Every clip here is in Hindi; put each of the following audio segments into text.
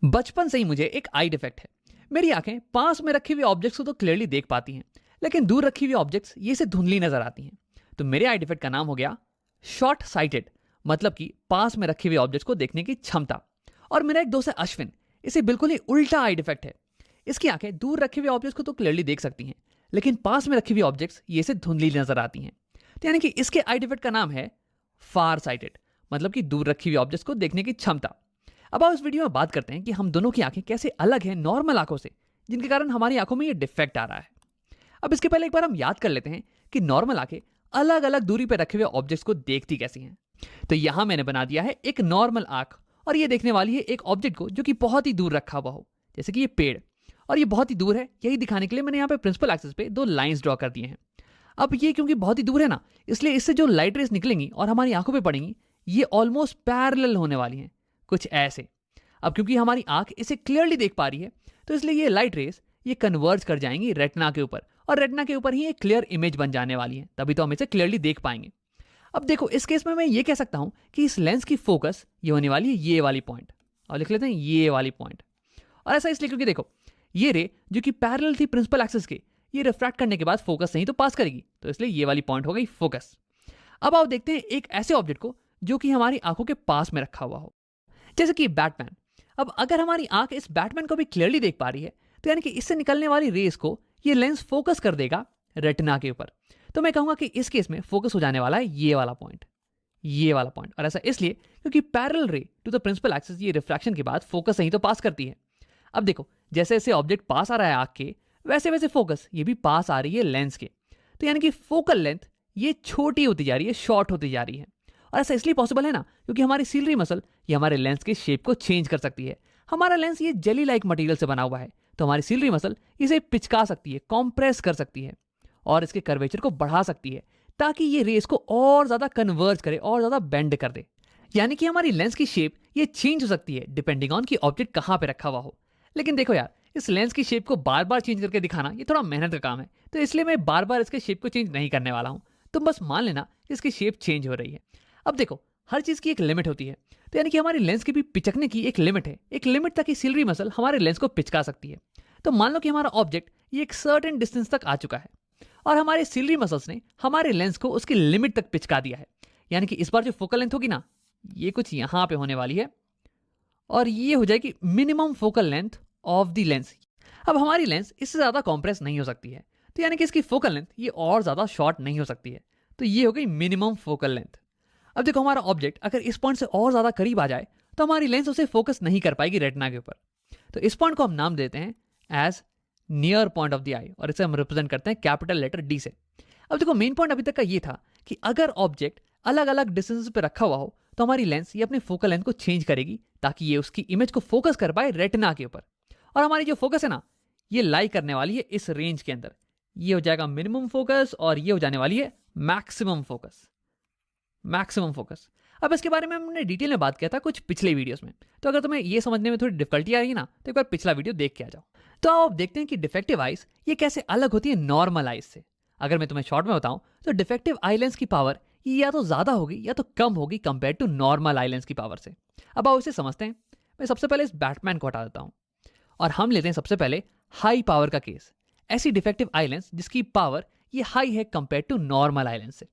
बचपन से ही मुझे एक आई डिफेक्ट है। मेरी आंखें पास में रखी हुई ऑब्जेक्ट्स को तो क्लियरली देख पाती हैं, लेकिन दूर रखी हुई ऑब्जेक्ट्स ये से धुंधली नजर आती हैं। तो मेरे आई डिफेक्ट का नाम हो गया शॉर्ट साइटेड, मतलब कि पास में रखी हुई ऑब्जेक्ट्स को देखने की क्षमता। और मेरा एक दोस्त है अश्विन, इसे बिल्कुल ही उल्टा आई डिफेक्ट है। इसकी आंखें दूर रखे हुए ऑब्जेक्ट्स को तो क्लियरली देख सकती हैं, लेकिन पास में रखी हुई ऑब्जेक्ट्स ये से धुंधली नजर आती हैं। तो यानी कि इसके आई डिफेक्ट का नाम है फार साइटेड, मतलब कि दूर रखी हुई ऑब्जेक्ट्स को देखने की क्षमता। अब आओ इस वीडियो में बात करते हैं कि हम दोनों की आंखें कैसे अलग हैं नॉर्मल आंखों से, जिनके कारण हमारी आंखों में ये डिफेक्ट आ रहा है। अब इसके पहले एक बार हम याद कर लेते हैं कि नॉर्मल आंखें अलग अलग दूरी पर रखे हुए ऑब्जेक्ट्स को देखती कैसी हैं। तो यहां मैंने बना दिया है एक नॉर्मल आंख, और ये देखने वाली है एक ऑब्जेक्ट को जो कि बहुत ही दूर रखा हुआ हो, जैसे कि ये पेड़, और ये बहुत ही दूर है। यही दिखाने के लिए मैंने यहाँ पे प्रिंसिपल एक्सिस पे दो लाइंस ड्रॉ कर दिए हैं। अब ये क्योंकि बहुत ही दूर है ना, इसलिए इससे जो लाइट रेस निकलेंगी और हमारी आंखों पे पड़ेंगी, ये ऑलमोस्ट पैरेलल होने वाली हैं, कुछ ऐसे। अब क्योंकि हमारी आंख इसे क्लियरली देख पा रही है, तो इसलिए ये लाइट रेस ये कन्वर्ज कर जाएंगी रेटिना के ऊपर, और रेटिना के ऊपर ही एक क्लियर इमेज बन जाने वाली है। तभी तो हम इसे क्लियरली देख पाएंगे। अब देखो, इस केस में मैं ये कह सकता हूं कि इस लेंस की फोकस ये होने वाली है ये वाली पॉइंट, और लिख लेते हैं ये वाली पॉइंट। और ऐसा इसलिए क्योंकि देखो, ये रे जो कि पैरेलल थी प्रिंसिपल एक्सिस के, ये रिफ्रैक्ट करने के बाद फोकस नहीं तो पास करेगी, तो इसलिए ये वाली पॉइंट हो गई फोकस। अब आओ देखते हैं एक ऐसे ऑब्जेक्ट को जो कि हमारी आंखों के पास में रखा हुआ हो, जैसे कि बैटमैन। अब अगर हमारी आंख इस बैटमैन को भी क्लियरली देख पा रही है, तो यानी कि इससे निकलने वाली रेस को ये लेंस फोकस कर देगा रेटिना के ऊपर। तो मैं कहूंगा कि इस केस में फोकस हो जाने वाला है ये वाला पॉइंट, ये वाला पॉइंट। और ऐसा इसलिए क्योंकि पैरेलल रे टू द प्रिंसिपल एक्सिस ये रिफ्रैक्शन के बाद फोकस नहीं तो पास करती है। अब देखो, जैसे जैसे ऑब्जेक्ट पास आ रहा है आंख के, वैसे वैसे फोकस ये भी पास आ रही है लेंस के। तो यानी कि फोकल लेंथ ये छोटी होती जा रही है, शॉर्ट होती जा रही है। और ऐसा इसलिए पॉसिबल है ना, क्योंकि हमारी सीलरी मसल ये हमारे लेंस के शेप को चेंज कर सकती है। हमारा लेंस ये जेली लाइक मटेरियल से बना हुआ है, तो हमारी सीलरी मसल इसे पिचका सकती है, कॉम्प्रेस कर सकती है, और इसके कर्वेचर को बढ़ा सकती है, ताकि ये रेस को और ज्यादा कन्वर्ज करे और ज्यादा बेंड कर दे। यानी कि हमारी लेंस की शेप ये चेंज हो सकती है डिपेंडिंग ऑन कि ऑब्जेक्ट कहां पे रखा हुआ हो। लेकिन देखो यार, इस लेंस की शेप को बार बार चेंज करके दिखाना ये थोड़ा मेहनत का काम है, तो इसलिए मैं बार बार इसके शेप को चेंज नहीं करने वाला हूं। तुम बस मान लेना कि इसकी शेप चेंज हो रही है। अब देखो, हर चीज की एक लिमिट होती है, तो यानी कि हमारी लेंस की भी पिचकने की एक लिमिट है। एक लिमिट तक ही सीलरी मसल हमारे लेंस को पिचका सकती है। तो मान लो कि हमारा ऑब्जेक्ट ये एक सर्टेन डिस्टेंस तक आ चुका है, और हमारे सीलरी मसल्स ने हमारे लेंस को उसकी लिमिट तक पिचका दिया है। यानी कि इस बार जो फोकल लेंथ होगी ना, ये कुछ यहां पे होने वाली है, और ये हो जाएगी minimum focal length of the lens. अब हमारी लेंस इससे ज्यादा कॉम्प्रेस नहीं हो सकती है, तो यानी कि इसकी फोकल लेंथ ये और ज्यादा शॉर्ट नहीं हो सकती है। तो ये हो गई मिनिमम फोकल लेंथ। अब देखो, हमारा ऑब्जेक्ट अगर इस पॉइंट से और ज्यादा करीब आ जाए, तो हमारी लेंस उसे फोकस नहीं कर पाएगी रेटिना के ऊपर। तो इस पॉइंट को हम नाम देते हैं as near point of the eye, और इसे हम रिप्रेजेंट करते हैं कैपिटल लेटर डी से। अब देखो, मेन पॉइंट अभी तक का ये था कि अगर ऑब्जेक्ट अलग अलग डिस्टेंस पे रखा हुआ हो, तो हमारी लेंस ये अपने फोकल लेंथ को चेंज करेगी, ताकि ये उसकी इमेज को फोकस कर पाए रेटिना के ऊपर। और हमारी जो फोकस है ना, ये लाई करने वाली है इस रेंज के अंदर। ये हो जाएगा मिनिमम फोकस, और ये हो जाने वाली है मैक्सिमम फोकस, मैक्सिमम फोकस। अब इसके बारे में हमने डिटेल में बात किया था कुछ पिछले वीडियोस में, तो अगर तुम्हें ये समझने में थोड़ी डिफिकल्टी आ रही है ना, तो एक बार पिछला वीडियो देख के आ जाओ। तो अब देखते हैं कि डिफेक्टिव आइज ये कैसे अलग होती है नॉर्मल आइज से। अगर मैं तुम्हें शॉर्ट में बताऊं, तो डिफेक्टिव आई लेंस की पावर ये या तो ज्यादा होगी या तो कम होगी compare to normal eye lens की पावर से। अब आओ इसे समझते हैं। मैं सबसे पहले इस बैटमैन को हटा देता हूं, और हम लेते हैं सबसे पहले हाई पावर का केस। ऐसी डिफेक्टिव आई लेंस जिसकी पावर ये हाई है compare to normal eye lens से।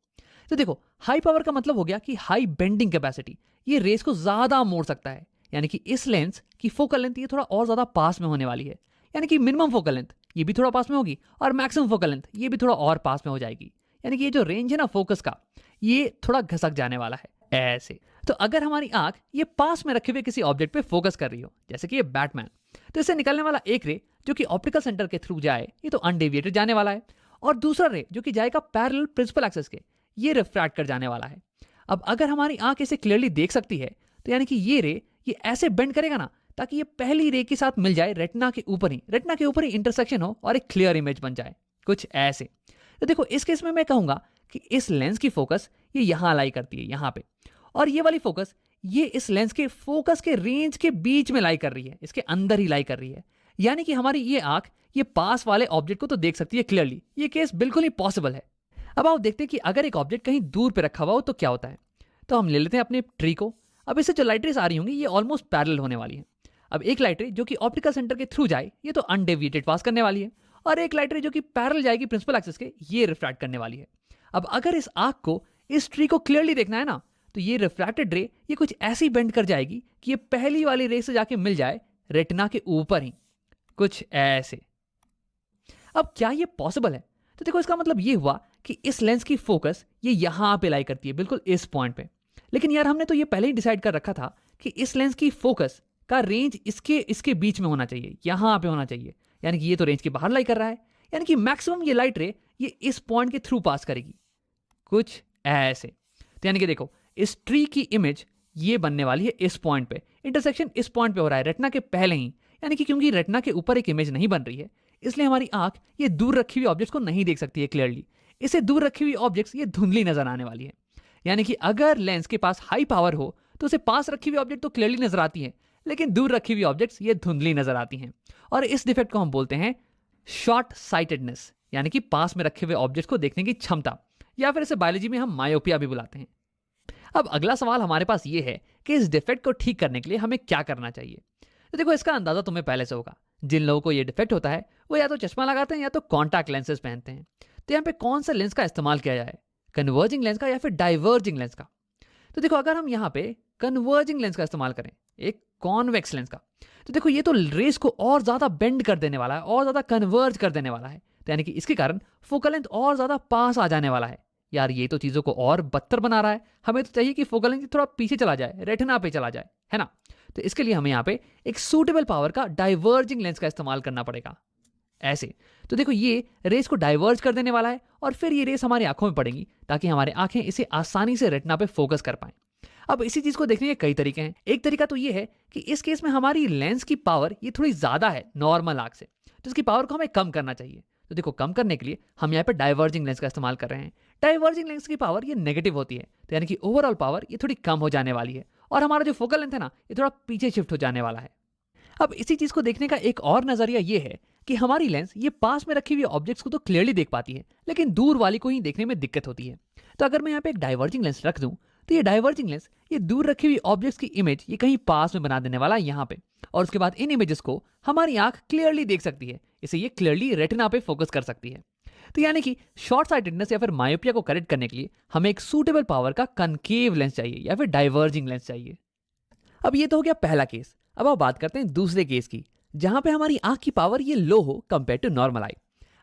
तो देखो, हाई पावर का मतलब हो गया कि हाई बेंडिंग कैपेसिटी, ये रेस को ज्यादा मोड़ सकता है। यानी कि इस लेंस की फोकल लेंथ ये थोड़ा और ज्यादा पास में होने वाली है। यानी कि मिनिमम फोकल लेंथ ये भी थोड़ा पास में होगी, और मैक्सिमम फोकल लेंथ ये भी थोड़ा और पास में हो जाएगी। यानी कि ये जो रेंज है ना फोकस का, ये थोड़ा घसक जाने वाला है ऐसे। तो अगर हमारी आंख ये पास में रखे हुए किसी ऑब्जेक्ट पे फोकस कर रही हो, जैसे कि ये बैटमैन, तो इससे निकलने वाला एक रे जो कि ऑप्टिकल सेंटर के थ्रू जाए, ये तो अनडेविएटेड जाने वाला है, और दूसरा रे जो कि जाएगा पैरेलल प्रिंसिपल एक्सिस के, ये रिफ्रैक्ट कर जाने वाला है। अब अगर हमारी आंख इसे क्लियरली देख सकती है, तो यानी कि ये रे ये ऐसे बेंड करेगा ना, ताकि ये पहली रे के साथ मिल जाए रेटिना के ऊपर ही इंटरसेक्शन हो, और एक क्लियर इमेज बन जाए, कुछ ऐसे। तो देखो, इस केस में मैं कहूंगा कि इस लेंस की फोकस ये यहां लाई करती है, यहां पे, और ये वाली फोकस ये इस लेंस के फोकस के रेंज के बीच में लाई कर रही है, इसके अंदर ही लाई कर रही है। यानी कि हमारी ये आंख ये पास वाले ऑब्जेक्ट को तो देख सकती है क्लियरली। ये केस बिल्कुल ही पॉसिबल है। अब आओ देखते हैं कि अगर एक ऑब्जेक्ट कहीं दूर पे रखा हुआ हो तो क्या होता है। तो हम ले लेते हैं अपने ट्री को। अब इससे जो लाइट रेस आ रही होंगी ये ऑलमोस्ट पैरेलल होने वाली है। अब एक लाइट रे जो कि ऑप्टिकल सेंटर के थ्रू जाए ये तो अनडेविएटेड पास करने वाली है, और एक लाइट रे जो कि पैरेलल जाएगी प्रिंसिपल एक्सिस के, ये रिफ्रैक्ट करने वाली है। अब अगर इस आंख को, इस ट्री को क्लियरली देखना है ना, तो ये रिफ्रैक्टेड रे ये कुछ ऐसी बेंड कर जाएगी कि ये पहली वाली रे से जाके मिल जाए रेटिना के ऊपर ही, कुछ ऐसे। अब क्या ये पॉसिबल है? तो देखो इसका मतलब ये हुआ कि इस लेंस की फोकस ये यहां पे लाई करती है, बिल्कुल इस पॉइंट पे। लेकिन यार हमने तो ये पहले ही डिसाइड कर रखा था कि इस लेंस की फोकस का रेंज इसके बीच में होना चाहिए, यहां पे होना चाहिए। यानी कि ये तो रेंज के बाहर लाई कर रहा है, यानी कि मैक्सिमम ये लाइट रे ये इस पॉइंट के थ्रू पास करेगी, कुछ ऐसे। तो यानी कि देखो इस ट्री की इमेज ये बनने वाली है इस पॉइंट पे, इंटरसेक्शन इस पॉइंट पे हो रहा है रेटिना के पहले ही। यानी कि क्योंकि रेटिना के ऊपर एक इमेज नहीं बन रही है, इसलिए हमारी आंख ये दूर रखी हुई ऑब्जेक्ट्स को नहीं देख सकती है क्लियरली। इसे दूर रखी हुई ऑब्जेक्ट्स ये धुंधली नजर आने वाली है। यानी कि अगर लेंस के पास हाई पावर हो तो उसे पास रखी हुई ऑब्जेक्ट तो क्लियरली नजर आती है, लेकिन दूर रखी हुई ऑब्जेक्ट्स ये धुंधली नजर आती हैं। और इस डिफेक्ट को हम बोलते हैं शॉर्ट साइटेडनेस, यानी कि पास में रखे हुए ऑब्जेक्ट्स को देखने की क्षमता, या फिर इसे बायोलॉजी में हम मायोपिया भी बुलाते हैं। अब अगला सवाल हमारे पास ये है कि इस डिफेक्ट को ठीक करने के लिए हमें क्या करना चाहिए। तो देखो इसका अंदाजा तुम्हें पहले से होगा, जिन लोगों को ये डिफेक्ट होता है वो या तो चश्मा लगाते हैं या तो कॉन्टैक्ट लेंसेज पहनते हैं। तो यहाँ पे कौन सा लेंस का इस्तेमाल किया जाए, कन्वर्जिंग लेंस का या फिर डाइवर्जिंग लेंस का? तो देखो अगर हम यहाँ पे कन्वर्जिंग लेंस का इस्तेमाल करें, एक कॉन्वेक्स लेंस का, तो देखो ये तो रेस को और ज्यादा बेंड कर देने वाला है, और ज्यादा कन्वर्ज कर देने वाला है। तो यानी कि इसके कारण फोकल लेंथ और ज्यादा पास आ जाने वाला है। यार ये तो चीजों को और बदतर बना रहा है। हमें तो चाहिए कि फोकल लेंथ थोड़ा पीछे चला जाए, रेटिना पे चला जाए, है ना। तो इसके लिए हमें यहाँ पे एक सूटेबल पावर का डाइवर्जिंग लेंस का इस्तेमाल करना पड़ेगा, ऐसे। तो देखो ये रेस को डाइवर्ज कर देने वाला है, और फिर ये रेस हमारी आंखों में पड़ेंगी ताकि हमारे आंखें इसे आसानी से रेटिना पे फोकस कर पाएं। अब इसी चीज को देखने के कई तरीके हैं। एक तरीका तो ये है कि इस केस में हमारी लेंस की पावर ये थोड़ी ज्यादा है नॉर्मल आंख से, तो इसकी पावर को हमें कम करना चाहिए। तो देखो कम करने के लिए हम यहाँ पे डाइवर्जिंग लेंस का इस्तेमाल कर रहे हैं। डाइवर्जिंग लेंस की पावर ये नेगेटिव होती है, तो यानी कि ओवरऑल पावर ये थोड़ी कम हो जाने वाली है, और हमारा जो फोकल लेंथ है ना ये थोड़ा पीछे शिफ्ट हो जाने वाला है। अब इसी चीज को देखने का एक और नजरिया ये है कि हमारी लेंस ये पास में रखी हुई ऑब्जेक्ट्स को तो क्लियरली देख पाती है, लेकिन दूर वाली को ही देखने में दिक्कत होती है। तो अगर मैं यहाँ पे एक डाइवर्जिंग लेंस रख दूं, तो ये डाइवर्जिंग लेंस ये दूर रखी हुई ऑब्जेक्ट्स की इमेज ये कहीं पास में बना देने वाला है यहाँ पे, और उसके बाद इन इमेजेस को हमारी आंख क्लियरली देख सकती है, इसे ये क्लियरली रेटिना पे फोकस कर सकती है। तो यानी कि शॉर्ट साइटेडनेस या फिर मायोपिया को करेक्ट करने के लिए हमें एक सूटेबल पावर का कनकेव लेंस चाहिए या फिर डाइवर्जिंग लेंस चाहिए। अब ये तो हो गया पहला केस। अब आप बात करते हैं दूसरे केस की, जहां पे हमारी आंख की पावर ये लो हो कंपेयर टू नॉर्मल आई।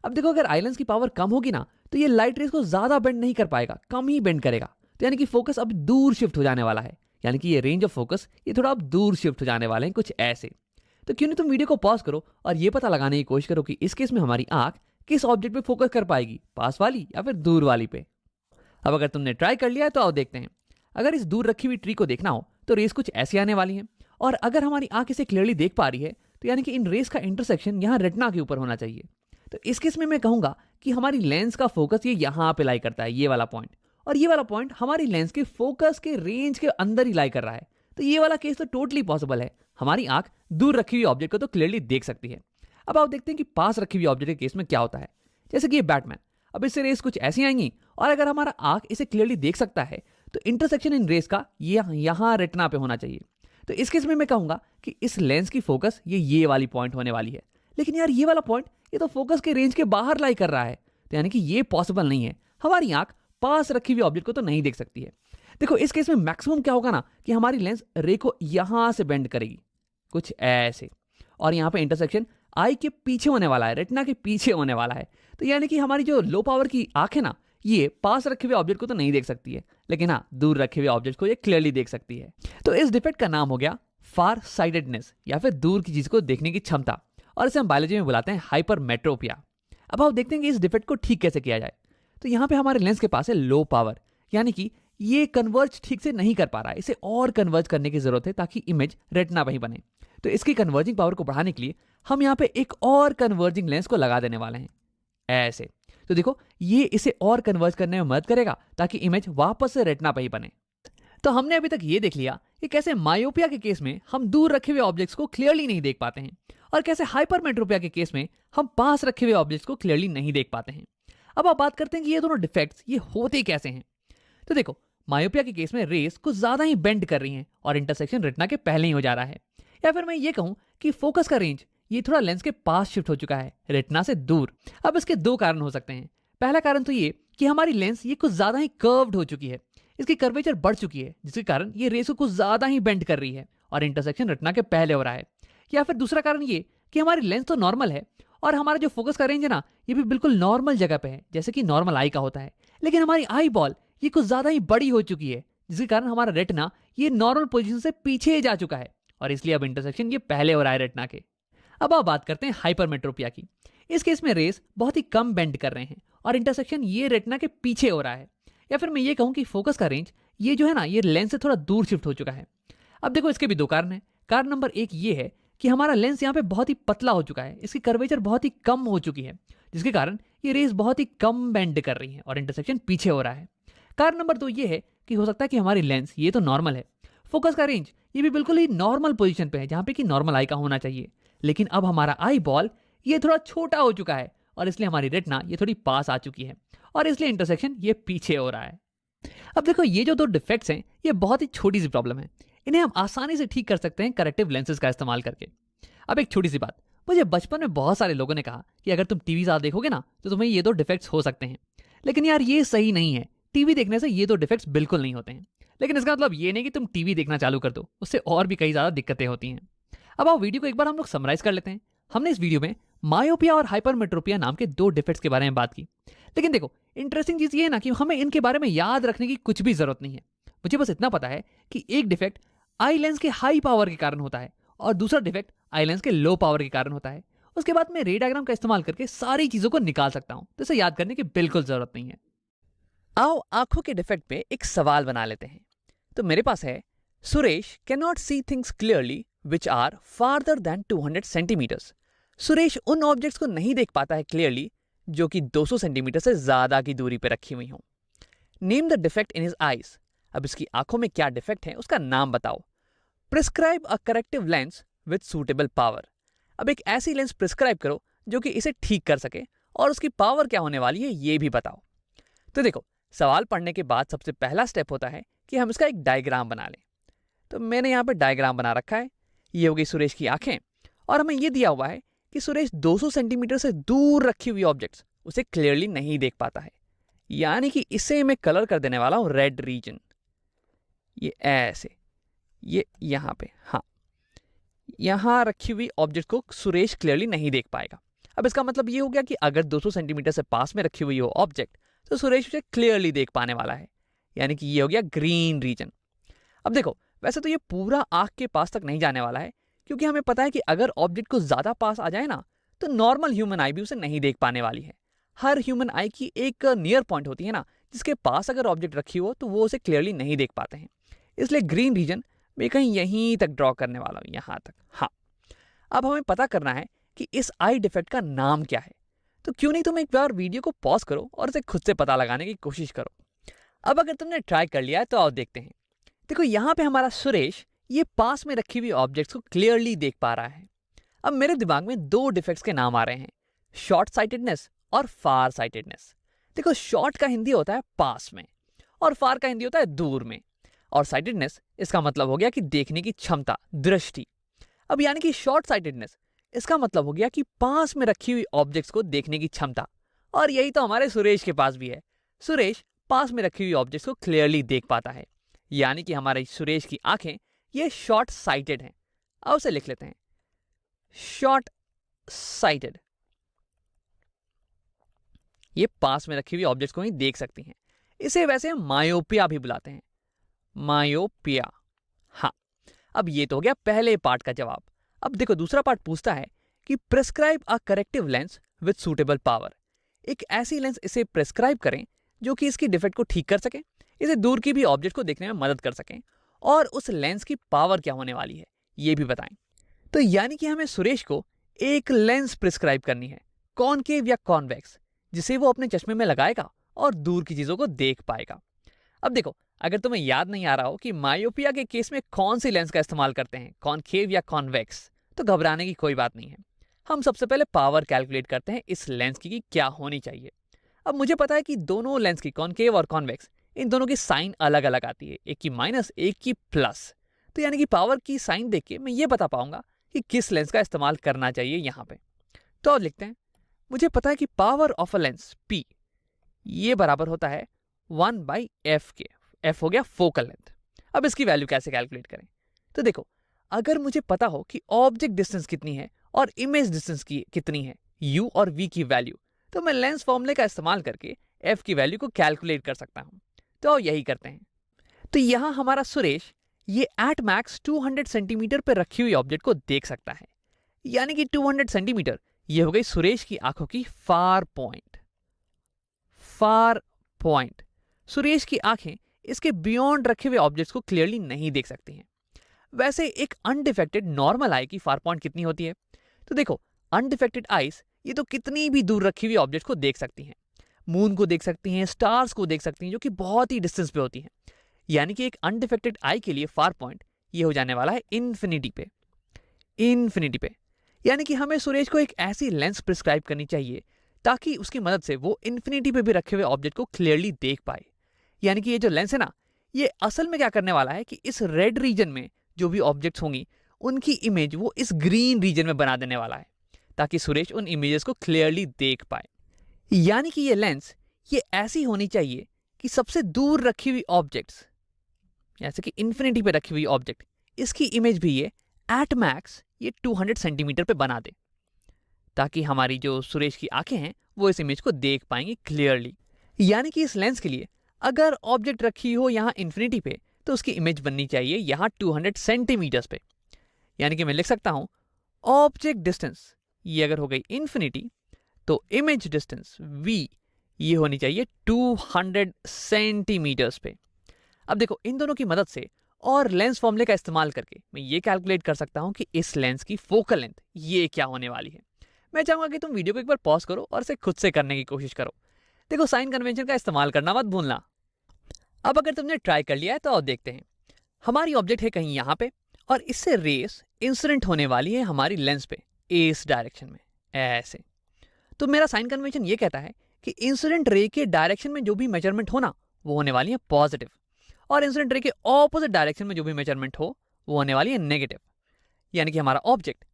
अब देखो अगर आई लेंस की पावर कम होगी ना, तो ये लाइट रेस को ज्यादा बेंड नहीं कर पाएगा, कम ही बेंड करेगा। तो यानी कि फोकस अब दूर शिफ्ट हो जाने वाला है, यानी कि ये रेंज ऑफ फोकस ये थोड़ा अब दूर शिफ्ट हो जाने वाले हैं, कुछ ऐसे। तो क्यों नहीं तुम वीडियो को पॉज करो और ये पता लगाने की कोशिश करो कि इस केस में हमारी आंख किस ऑब्जेक्ट पे फोकस कर पाएगी, पास वाली या फिर दूर वाली पे। अब अगर तुमने ट्राई कर लिया है तो आओ देखते हैं। अगर इस दूर रखी हुई ट्री को देखना हो तो रेस कुछ ऐसी आने वाली है, और अगर हमारी आंख इसे क्लियरली देख पा रही है तो यानी कि इन रेस का इंटरसेक्शन यहाँ रेटिना के ऊपर होना चाहिए। तो इस केस में मैं कहूंगा कि हमारी लेंस का फोकस ये यहाँ पे लाई करता है, ये वाला पॉइंट, और ये वाला पॉइंट हमारी लेंस के फोकस के रेंज के अंदर ही लाई कर रहा है। तो ये वाला केस तो टोटली पॉसिबल है, हमारी आंख दूर रखी हुई ऑब्जेक्ट को तो क्लियरली देख सकती है। अब आप देखते हैं कि पास रखी हुई ऑब्जेक्ट के केस में क्या होता है। जैसे कि ये बैटमैन, अब इससे रेस कुछ ऐसी आएंगी, और अगर हमारा आंख इसे क्लियरली देख सकता है तो इंटरसेक्शन इन रेस का यहाँ रेटिना पे होना चाहिए। तो इस केस में मैं कहूंगा कि इस लेंस की फोकस ये वाली पॉइंट होने वाली है। लेकिन यार ये वाला पॉइंट ये तो फोकस के रेंज के बाहर लाई कर रहा है, तो यानी कि ये पॉसिबल नहीं है, हमारी आंख पास रखी हुई ऑब्जेक्ट को तो नहीं देख सकती है। देखो इस केस में मैक्सिमम क्या होगा ना कि हमारी लेंस रे को यहां से बेंड करेगी, कुछ ऐसे, और यहाँ पे इंटरसेक्शन आई के पीछे होने वाला है, रेटिना के पीछे होने वाला है। तो यानी कि हमारी जो लो पावर की आंख है ना, ये पास रखे हुए ऑब्जेक्ट को तो नहीं देख सकती है, लेकिन हाँ दूर रखे हुए ऑब्जेक्ट को ये क्लियरली देख सकती है। तो इस डिफेक्ट का नाम हो गया फार साइटेडनेस या फिर दूर की चीज को देखने की क्षमता, और इसे हम बायोलॉजी में बुलाते हैं हाइपरमेट्रोपिया। अब आप देखते हैं कि इस डिफेक्ट को ठीक कैसे किया जाए। तो यहाँ पे हमारे लेंस के पास है लो पावर, यानी कि ये कन्वर्ज ठीक से नहीं कर पा रहा है, इसे और कन्वर्ज करने की जरूरत है ताकि इमेज रेटिना पे ही बने। तो इसकी कन्वर्जिंग पावर को बढ़ाने के लिए हम यहाँ पे एक और कन्वर्जिंग लेंस को लगा देने वाले हैं, ऐसे। तो देखो ये इसे और कन्वर्ज करने में मदद करेगा ताकि इमेज वापस से रेटिना पे ही बने। तो हमने अभी तक ये देख लिया कि कैसे मायोपिया के केस में हम दूर रखे हुए ऑब्जेक्ट्स को क्लियरली नहीं देख पाते हैं, और कैसे हाइपरमेट्रोपिया के केस में हम पास रखे हुए ऑब्जेक्ट्स को क्लियरली नहीं देख पाते हैं। अब आप बात करते हैं कि ये दोनों डिफेक्ट्स ये होते कैसे हैं। तो देखो मायोपिया के केस में रेस कुछ ज्यादा ही बेंड कर रही हैं और इंटरसेक्शन रेटिना के पहले ही हो जा रहा है, या फिर मैं ये कहूँ कि फोकस का रेंज ये थोड़ा लेंस के पास शिफ्ट हो चुका है, रेटिना से दूर। अब इसके दो कारण हो सकते हैं। पहला कारण तो ये कि हमारी लेंस ये कुछ ज्यादा ही कर्व्ड हो चुकी है, इसकी कर्वेचर बढ़ चुकी है, जिसके कारण ये रेस को कुछ ज्यादा ही बेंड कर रही है और इंटरसेक्शन रेटिना के पहले हो रहा है। या फिर दूसरा कारण ये कि हमारी लेंस तो नॉर्मल है और हमारा जो फोकस का रेंज है ना, ये भी बिल्कुल नॉर्मल जगह पे है, जैसे कि नॉर्मल आई का होता है। लेकिन हमारी आई बॉल ये कुछ ज्यादा ही बड़ी हो चुकी है, जिसके कारण हमारा रेटिना ये नॉर्मल पोजीशन से पीछे जा चुका है और इसलिए अब इंटरसेक्शन ये पहले हो रहा है रेटिना के। अब आप बात करते हैं हाइपरमेट्रोपिया की। इस केस में रेस बहुत ही कम बेंड कर रहे हैं और इंटरसेक्शन ये रेटिना के पीछे हो रहा है। या फिर मैं ये कहूँ कि फोकस का रेंज ये जो है ना, ये लेंस से थोड़ा दूर शिफ्ट हो चुका है। अब देखो इसके भी दो कारण हैं। कारण नंबर एक ये है कि हमारा लेंस यहाँ पे बहुत ही पतला हो चुका है, इसकी कर्वेचर बहुत ही कम हो चुकी है, जिसके कारण ये रेस बहुत ही कम बेंड कर रही है और इंटरसेक्शन पीछे हो रहा है। कारण नंबर दो ये है कि हो सकता है कि हमारी लेंस ये तो नॉर्मल है, फोकस का रेंज ये भी बिल्कुल ही नॉर्मल पोजीशन पे है, जहाँ पे कि नॉर्मल आई का होना चाहिए, लेकिन अब हमारा आई बॉल ये थोड़ा छोटा हो चुका है और इसलिए हमारी रेटिना ये थोड़ी पास आ चुकी है और इसलिए इंटरसेक्शन ये पीछे हो रहा है। अब देखो ये जो दो डिफेक्ट्स हैं ये बहुत ही छोटी सी प्रॉब्लम है, इन्हें हम आसानी से ठीक कर सकते हैं करेक्टिव लेंसेज का इस्तेमाल करके। अब एक छोटी सी बात, मुझे बचपन में बहुत सारे लोगों ने कहा कि अगर तुम टीवी ज्यादा देखोगे ना तो तुम्हें ये दो डिफेक्ट्स हो सकते हैं। लेकिन यार ये सही नहीं है, टीवी देखने से ये दो डिफेक्ट्स बिल्कुल नहीं होते हैं। लेकिन इसका मतलब ये नहीं कि तुम टीवी देखना चालू कर दो, उससे और भी कई ज्यादा दिक्कतें होती हैं। अब आओ वीडियो को एक बार हम लोग समराइज कर लेते हैं। हमने इस वीडियो में मायोपिया और हाइपरमेट्रोपिया नाम के दो डिफेक्ट्स के बारे में बात की। लेकिन देखो इंटरेस्टिंग चीज ये है ना कि हमें इनके बारे में याद रखने की कुछ भी जरूरत नहीं है। मुझे बस इतना पता है कि एक डिफेक्ट आई लेंस के हाई पावर के कारण होता है और दूसरा डिफेक्ट आई लेंस के लो पावर के कारण होता है। उसके बाद मैं रे डायग्राम का इस्तेमाल करके सारी चीजों को निकाल सकता हूं, तो इसे याद करने की बिल्कुल जरूरत नहीं है। आओ आंखों के डिफेक्ट पे एक सवाल बना लेते हैं। तो मेरे पास है, Suresh can not see things clearly which are farther than 200 centimetres. Suresh उन ऑब्जेक्ट्स को नहीं देख पाता है क्लियरली जो कि 200 सेंटीमीटर से ज्यादा की दूरी पर रखी हुई हों। Name the defect in his eyes. अब इसकी आंखों में क्या डिफेक्ट है उसका नाम बताओ। Prescribe a corrective lens with suitable power. अब एक ऐसी लेंस प्रिस्क्राइब करो जो कि इसे ठीक कर सके और उसकी पावर क्या होने वाली है ये भी बताओ। तो देखो सवाल पढ़ने के बाद सबसे पहला स्टेप होता है कि हम इसका एक डायग्राम बना लें। तो मैंने यहाँ पे डायग्राम बना रखा है। ये होगी सुरेश की आंखें और हमें ये दिया हुआ है कि सुरेश 200 सेंटीमीटर से दूर रखी हुई ऑब्जेक्ट्स उसे क्लियरली नहीं देख पाता है। यानी कि इसे मैं कलर कर देने वाला हूं रेड रीजन। ये ऐसे, ये यहाँ पे, हाँ, यहाँ रखी हुई ऑब्जेक्ट को सुरेश क्लियरली नहीं देख पाएगा। अब इसका मतलब ये हो गया कि अगर 200 सेंटीमीटर से पास में रखी हुई हो ऑब्जेक्ट तो सुरेश उसे क्लियरली देख पाने वाला है, यानी कि ये हो गया ग्रीन रीजन। अब देखो वैसे तो ये पूरा आंख के पास तक नहीं जाने वाला है, क्योंकि हमें पता है कि अगर ऑब्जेक्ट को ज्यादा पास आ जाए ना तो नॉर्मल ह्यूमन आई भी उसे नहीं देख पाने वाली है। हर ह्यूमन आई की एक नियर पॉइंट होती है ना, जिसके पास अगर ऑब्जेक्ट रखी हो तो वो उसे क्लियरली नहीं देख पाते हैं। इसलिए ग्रीन रीजन मैं कहीं यहीं तक ड्रॉ करने वाला हूं, यहां तक। हाँ, अब हमें पता करना है कि इस आई डिफेक्ट का नाम क्या है। तो क्यों नहीं तुम एक बार वीडियो को पॉज करो और इसे खुद से पता लगाने की कोशिश करो। अब अगर तुमने ट्राई कर लिया है तो आओ देखते हैं। देखो यहाँ पे हमारा सुरेश ये पास में रखी हुई ऑब्जेक्ट्स को क्लियरली देख पा रहा है। अब मेरे दिमाग में दो डिफेक्ट्स के नाम आ रहे हैं, शॉर्ट साइटेडनेस और फार साइटेडनेस। देखो शॉर्ट का हिंदी होता है पास में और फार का हिंदी होता है दूर में, और साइटेडनेस इसका मतलब हो गया कि देखने की क्षमता, दृष्टि। अब यानी कि शॉर्ट साइटेडनेस इसका मतलब हो गया कि पास में रखी हुई ऑब्जेक्ट्स को देखने की क्षमता, और यही तो हमारे सुरेश के पास भी है। सुरेश पास में रखी हुई ऑब्जेक्ट्स को क्लियरली देख पाता है, यानी कि हमारे सुरेश की आंखें ये शॉर्ट साइटेड हैं। अब उसे लिख लेते हैं, शॉर्ट साइटेड। ये पास में रखी हुई ऑब्जेक्ट्स को ही देख सकती हैं। इसे वैसे हम मायोपिया भी बुलाते हैं, मायोपिया। हाँ, अब ये तो हो गया पहले पार्ट का जवाब। अब देखो दूसरा पार्ट पूछता है कि prescribe a corrective lens with suitable power. एक ऐसी लेंस इसे प्रेस्क्राइब करें जो कि इसकी डिफेक्ट को ठीक कर सके, इसे दूर की भी ऑब्जेक्ट को देखने में मदद कर सकें, और उस लेंस की पावर क्या होने वाली है ये भी बताएं। तो यानी कि हमें सुरेश को एक लेंस प्रिस्क्राइब करनी है, कॉनकेव या कॉन्वेक्स, जिसे वो अपने चश्मे में लगाएगा और दूर की चीजों को देख पाएगा। अब देखो अगर तुम्हें याद नहीं आ रहा हो कि मायोपिया के केस में कौन सी लेंस का इस्तेमाल करते हैं, कॉनकेव या कॉन्वेक्स, तो घबराने की कोई बात नहीं है। हम सबसे पहले पावर कैलकुलेट करते हैं इस लेंस की कि क्या होनी चाहिए। अब मुझे पता है कि दोनों लेंस की, कॉनकेव और कॉन्वेक्स, इन दोनों की साइन अलग अलग आती है, एक की माइनस एक की प्लस। तो यानी कि पावर की साइन देख के मैं ये बता पाऊंगा कि किस लेंस का इस्तेमाल करना चाहिए यहाँ पे। तो अब लिखते हैं, मुझे पता है कि power of a lens P ये बराबर होता है 1/f के। f हो गया फोकल लेंथ। अब इसकी वैल्यू कैसे कैलकुलेट करें? तो देखो, अगर मुझे पता हो कि ऑब्जेक्ट डिस्टेंस कितनी है और इमेज डिस्टेंस की कितनी है, u और v की वैल्यू, तो मैं लेंस फॉर्मूले का इस्तेमाल करके f की वैल्यू को कैलकुलेट कर सकता हूं। तो यही करते हैं। तो यहां हमारा सुरेश ये एट मैक्स 200 सेंटीमीटर पर रखी हुई ऑब्जेक्ट को देख सकता है, यानी कि 200 सेंटीमीटर ये हो गई सुरेश की आंखों की far point. Far point. Suresh की आंखें इसके बियॉन्ड रखे हुए ऑब्जेक्ट्स को क्लियरली नहीं देख सकती हैं। वैसे एक अनडिफेक्टेड नॉर्मल आई की फार पॉइंट कितनी होती है? तो देखो, अनडिफेक्टेड आईज ये तो कितनी भी दूर रखी हुई ऑब्जेक्ट को देख सकती हैं। मून को देख सकती हैं, स्टार्स को देख सकती हैं, जो कि बहुत ही डिस्टेंस पे होती हैं। यानी कि एक अनडिफेक्टेड आई के लिए फार पॉइंट ये हो जाने वाला है इन्फिनिटी पे। इन्फिनिटी पे यानी कि हमें सुरेश को एक ऐसी लेंस प्रिस्क्राइब करनी चाहिए ताकि उसकी मदद से वो इन्फिनिटी पे भी रखे हुए ऑब्जेक्ट को क्लियरली देख पाए। यानी कि ये जो लेंस है ना, ये असल में क्या करने वाला है कि इस रेड रीजन में जो भी ऑब्जेक्ट्स होंगी उनकी इमेज वो इस ग्रीन रीजन में बना देने वाला है, ताकि सुरेश उन इमेजेस को क्लियरली देख पाए। यानी कि ये लेंस ये ऐसी होनी चाहिए कि सबसे दूर रखी हुई ऑब्जेक्ट्स, जैसे कि इन्फिनिटी पे रखी हुई ऑब्जेक्ट, इसकी इमेज भी ये एट मैक्स ये 200 सेंटीमीटर पे बना दे, ताकि हमारी जो सुरेश की आंखें हैं वो इस इमेज को देख पाएंगी क्लियरली। यानी कि इस लेंस के लिए अगर ऑब्जेक्ट रखी हो यहाँ इन्फिनिटी पे, तो उसकी इमेज बननी चाहिए यहाँ 200 सेंटीमीटर्स पे। यानी कि मैं लिख सकता हूं ऑब्जेक्ट डिस्टेंस ये अगर हो गई इन्फिनिटी, तो इमेज डिस्टेंस v ये होनी चाहिए 200 सेंटीमीटर्स पे। अब देखो, इन दोनों की मदद से और लेंस फॉर्मूले का इस्तेमाल करके मैं ये कैलकुलेट कर सकता हूं कि इस लेंस की फोकल लेंथ ये क्या होने वाली है। मैं चाहूंगा कि तुम वीडियो को एक बार पॉज करो और इसे खुद से करने की कोशिश करो। देखो, साइन कन्वेंशन का इस्तेमाल करना मत भूलना। अब अगर तुमने ट्राई कर लिया है तो अब देखते हैं। हमारी ऑब्जेक्ट है कहीं यहाँ पे और इससे रेस इंसिडेंट होने वाली है हमारी लेंस पे इस डायरेक्शन में, ऐसे। तो मेरा साइन कन्वेंशन ये कहता है कि इंसिडेंट रे के डायरेक्शन में जो भी मेजरमेंट हो ना, वो होने वाली है पॉजिटिव, और इंसिडेंट रे के ऑपोजिट डायरेक्शन में जो भी मेजरमेंट हो वो होने वाली है नेगेटिव। यानी कि हमारा ऑब्जेक्ट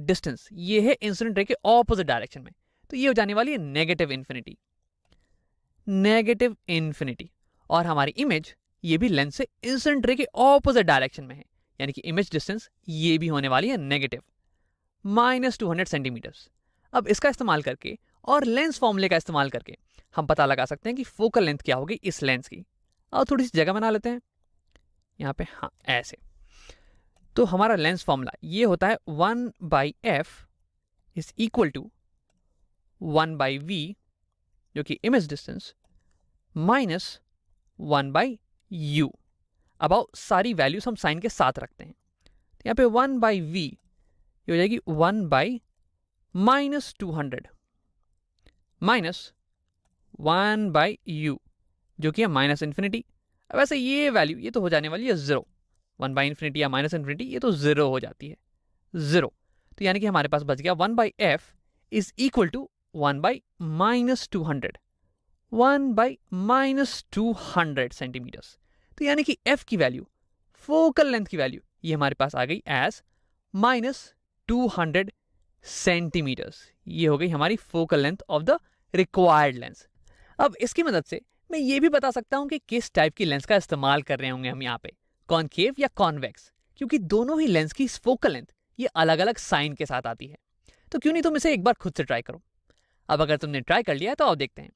डिस्टेंस ये है इंसिडेंट रे के ऑपोजिट डायरेक्शन में, तो ये हो जाने वाली है नेगेटिव इन्फिनिटी। Negative infinity. और हमारी इमेज ये भी लेंस से इंसिडेंट रे के ऑपोजिट डायरेक्शन में है, यानी कि इमेज डिस्टेंस ये भी होने वाली है नेगेटिव -200 सेंटीमीटर्स। अब इसका इस्तेमाल करके और लेंस फॉर्मूले का इस्तेमाल करके हम पता लगा सकते हैं कि फोकल लेंथ क्या होगी इस लेंस की। और थोड़ी सी जगह बना लेते हैं यहाँ पे, हाँ ऐसे। तो हमारा लेंस फॉर्मूला ये होता है 1/f is equal to 1/v, जो कि इमेज डिस्टेंस, माइनस 1/u। अब आओ सारी वैल्यूज हम साइन के साथ रखते हैं। तो यहाँ पे 1/v ये हो जाएगी 1/-200 माइनस 1/u, जो कि है माइनस इन्फिनिटी। अब वैसे ये वैल्यू ये तो हो जाने वाली है 0। 1/इन्फिनिटी या माइनस इन्फिनिटी ये तो 0 हो जाती है, 0। तो यानी कि हमारे पास बच गया 1/f is equal to 1/-200, 1/-200 centimetres. तो यानी कि f की वैल्यू, फोकल लेंथ की वैल्यू, ये हमारे पास आ गई एज -200 सेंटीमीटर्स। ये हो गई हमारी focal length of the required lens. अब इसकी मदद से मैं ये भी बता सकता हूं कि किस टाइप की लेंस का इस्तेमाल कर रहे होंगे हम यहाँ पे, कॉनकेव या कॉन्वेक्स, क्योंकि दोनों ही लेंस की फोकल लेंथ ये अलग अलग साइन के साथ आती है। तो क्यों नहीं तुम इसे एक बार खुद से ट्राई करो। अब अगर तुमने ट्राई कर लिया है तो अब देखते हैं।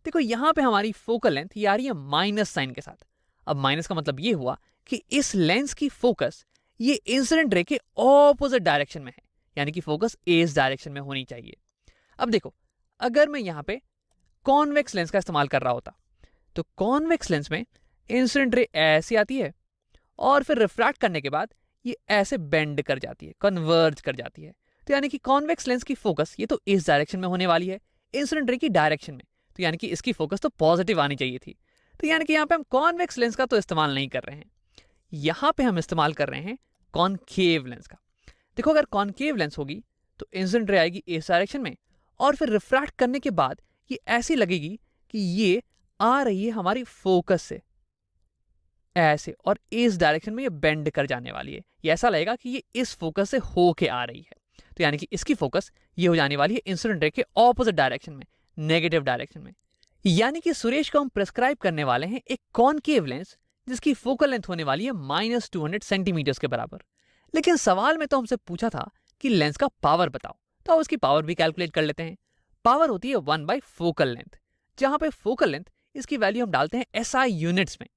देखो, यहाँ पे हमारी फोकल लेंथ ये आ रही है माइनस साइन के साथ। अब माइनस का मतलब ये हुआ कि इस लेंस की फोकस ये इंसिडेंट रे के ऑपोजिट डायरेक्शन में है, यानी कि फोकस इस डायरेक्शन में होनी चाहिए। अब देखो, अगर मैं यहाँ पे कॉन्वेक्स लेंस का इस्तेमाल कर रहा होता, तो कॉन्वेक्स लेंस में इंसिडेंट रे ऐसी आती है और फिर रिफ्रैक्ट करने के बाद ये ऐसे बेंड कर जाती है, कन्वर्ज कर जाती है। तो यानी कि कॉन्वेक्स लेंस की फोकस ये तो इस डायरेक्शन में होने वाली है, इंसिडेंट रे की डायरेक्शन में। तो यानी कि इसकी फोकस तो पॉजिटिव आनी चाहिए थी। तो यानी कि यहाँ पे हम कॉन्वेक्स लेंस का तो इस्तेमाल नहीं कर रहे हैं, यहाँ पे हम इस्तेमाल कर रहे हैं कॉनकेव लेंस का। देखो, अगर कॉनकेव लेंस होगी तो इंसिडेंट रे आएगी इस डायरेक्शन में और फिर रिफ्रैक्ट करने के बाद ये ऐसी लगेगी कि ये आ रही है हमारी फोकस से, ऐसे और इस डायरेक्शन में ये बेंड कर जाने वाली है। ये ऐसा लगेगा कि ये इस फोकस से होके आ रही है। तो यानी कि इसकी फोकस ये हो जाने वाली है इंसिडेंट रे के ऑपोजिट डायरेक्शन में, नेगेटिव डायरेक्शन में। यानी कि सुरेश को हम प्रिस्क्राइब करने वाले हैं एक कॉनकेव लेंस जिसकी फोकल लेंथ होने वाली है -200 सेंटीमीटर्स के बराबर। लेकिन सवाल में तो हमसे पूछा था कि लेंस का पावर बताओ, तो अब उसकी पावर भी कैलकुलेट कर लेते हैं। पावर होती है 1/4 फोकल लेंथ, जहां पे फोकल लेंथ इसकी वैल्यू हम डालते हैं SI यूनिट्स में।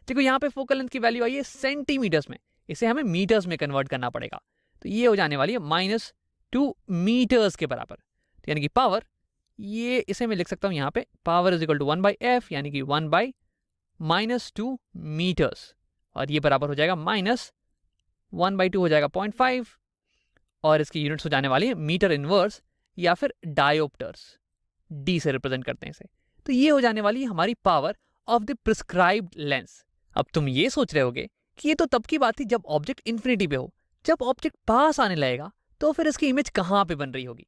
देखो यहाँ पे फोकल लेंथ की वैल्यू आई है सेंटीमीटर्स में, इसे हमें मीटर्स में कन्वर्ट करना पड़ेगा। तो ये हो जाने वाली है -2 मीटर्स के बराबर। तो यानी कि पावर, ये इसे मैं लिख सकता हूँ यहाँ पे, power is equal to 1/f, यानी कि 1/-2 मीटर्स, और ये बराबर हो जाएगा -1/2 हो जाएगा 0.5, और इसकी यूनिट्स हो जाने वाली है मीटर इनवर्स या फिर डायोप्टर्स, डी से रिप्रेजेंट करते हैं इसे। तो ये हो जाने वाली है हमारी power of the prescribed lens. अब तुम ये सोच रहे होगे कि ये तो तब की बात थी जब ऑब्जेक्ट इन्फिनिटी पे हो, जब ऑब्जेक्ट पास आने लगेगा तो फिर इसकी इमेज कहाँ पे बन रही होगी।